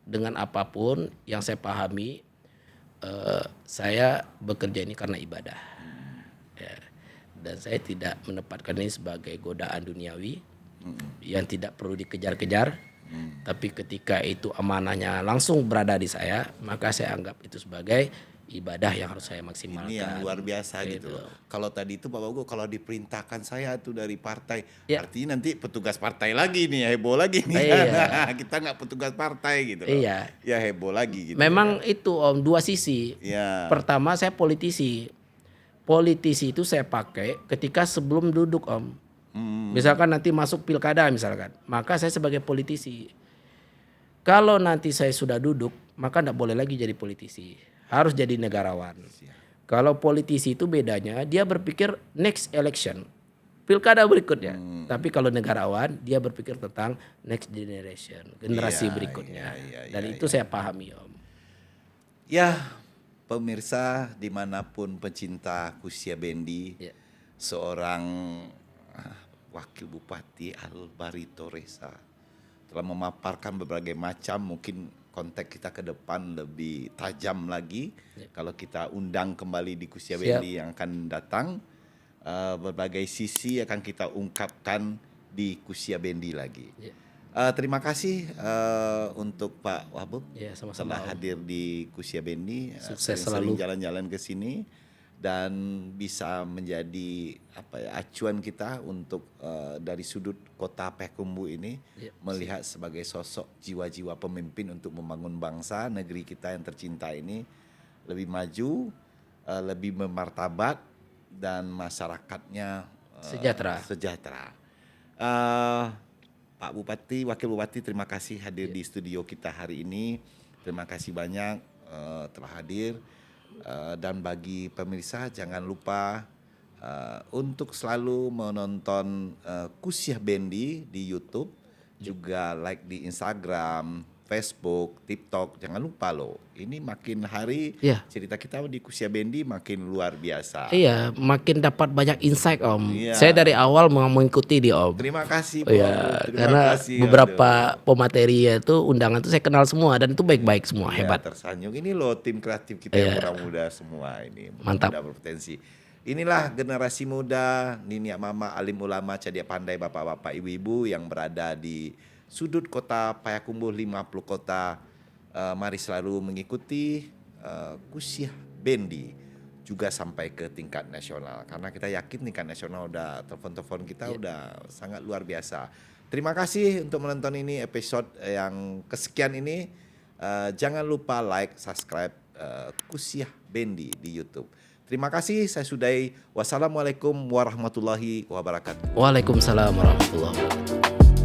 dengan apapun yang saya pahami, saya bekerja ini karena ibadah. Ya. Dan saya tidak menempatkan ini sebagai godaan duniawi yang tidak perlu dikejar-kejar. Tapi ketika itu amanahnya langsung berada di saya, maka saya anggap itu sebagai ibadah yang harus saya maksimalkan. Ini yang luar biasa gitu. Kalau tadi itu Bapak Ugo kalau diperintahkan saya tuh dari partai, artinya nanti petugas partai lagi nih, heboh lagi nih. Kita nggak petugas partai gitu loh. Ya heboh lagi gitu. Memang itu Om, dua sisi. Pertama saya politisi. Politisi itu saya pakai ketika sebelum duduk Om. Misalkan nanti masuk pilkada misalkan, maka saya sebagai politisi. Kalau nanti saya sudah duduk, maka tidak boleh lagi jadi politisi. Harus jadi negarawan. Kalau politisi itu bedanya, dia berpikir next election, pilkada berikutnya. Tapi kalau negarawan, dia berpikir tentang next generation, generasi berikutnya. Dan itu saya pahami Om. Ya, pemirsa dimanapun pecinta Kusya Bendi, seorang Wakil Bupati Albarito Ressa telah memaparkan berbagai macam, mungkin konteks kita ke depan lebih tajam lagi kalau kita undang kembali di Kusya Bendi yang akan datang. Berbagai sisi akan kita ungkapkan di Kusya Bendi lagi. Terima kasih untuk Pak Wahbub telah hadir di Kusya Bendi. Sukses sering selalu. jalan-jalan ke sini dan bisa menjadi acuan kita untuk dari sudut kota Payakumbuh ini melihat sebagai sosok jiwa-jiwa pemimpin untuk membangun bangsa negeri kita yang tercinta ini lebih maju, lebih bermartabat dan masyarakatnya sejahtera. Pak Bupati, Wakil Bupati, terima kasih hadir di studio kita hari ini. Terima kasih banyak telah hadir. Dan bagi pemirsa jangan lupa untuk selalu menonton Kusyah Bendi di YouTube, juga like di Instagram, Facebook, TikTok. Jangan lupa loh. Ini makin hari cerita kita di Kusyah Bendi makin luar biasa. Iya, makin dapat banyak insight Om. Iya. Saya dari awal mau mengikuti dia Om. Terima kasih, Iya, terima karena kasih. beberapa pemateri itu undangan itu saya kenal semua dan itu baik-baik semua, Ya, hebat. tersanjung. Ini loh tim kreatif kita yang muda-muda semua ini. Mantap. Muda berpotensi. Inilah generasi muda, niniak mama, alim ulama, cadia pandai, bapak-bapak, ibu-ibu yang berada di sudut kota Payakumbuh 50 kota. Mari selalu mengikuti Kusyah Bendi juga sampai ke tingkat nasional. Karena kita yakin tingkat nasional udah telepon-telepon kita udah sangat luar biasa. Terima kasih untuk menonton ini episode yang kesekian ini. Jangan lupa like, subscribe Kusyah Bendi di YouTube. Terima kasih, saya sudahi. Wassalamualaikum warahmatullahi wabarakatuh. Waalaikumsalam warahmatullahi wabarakatuh.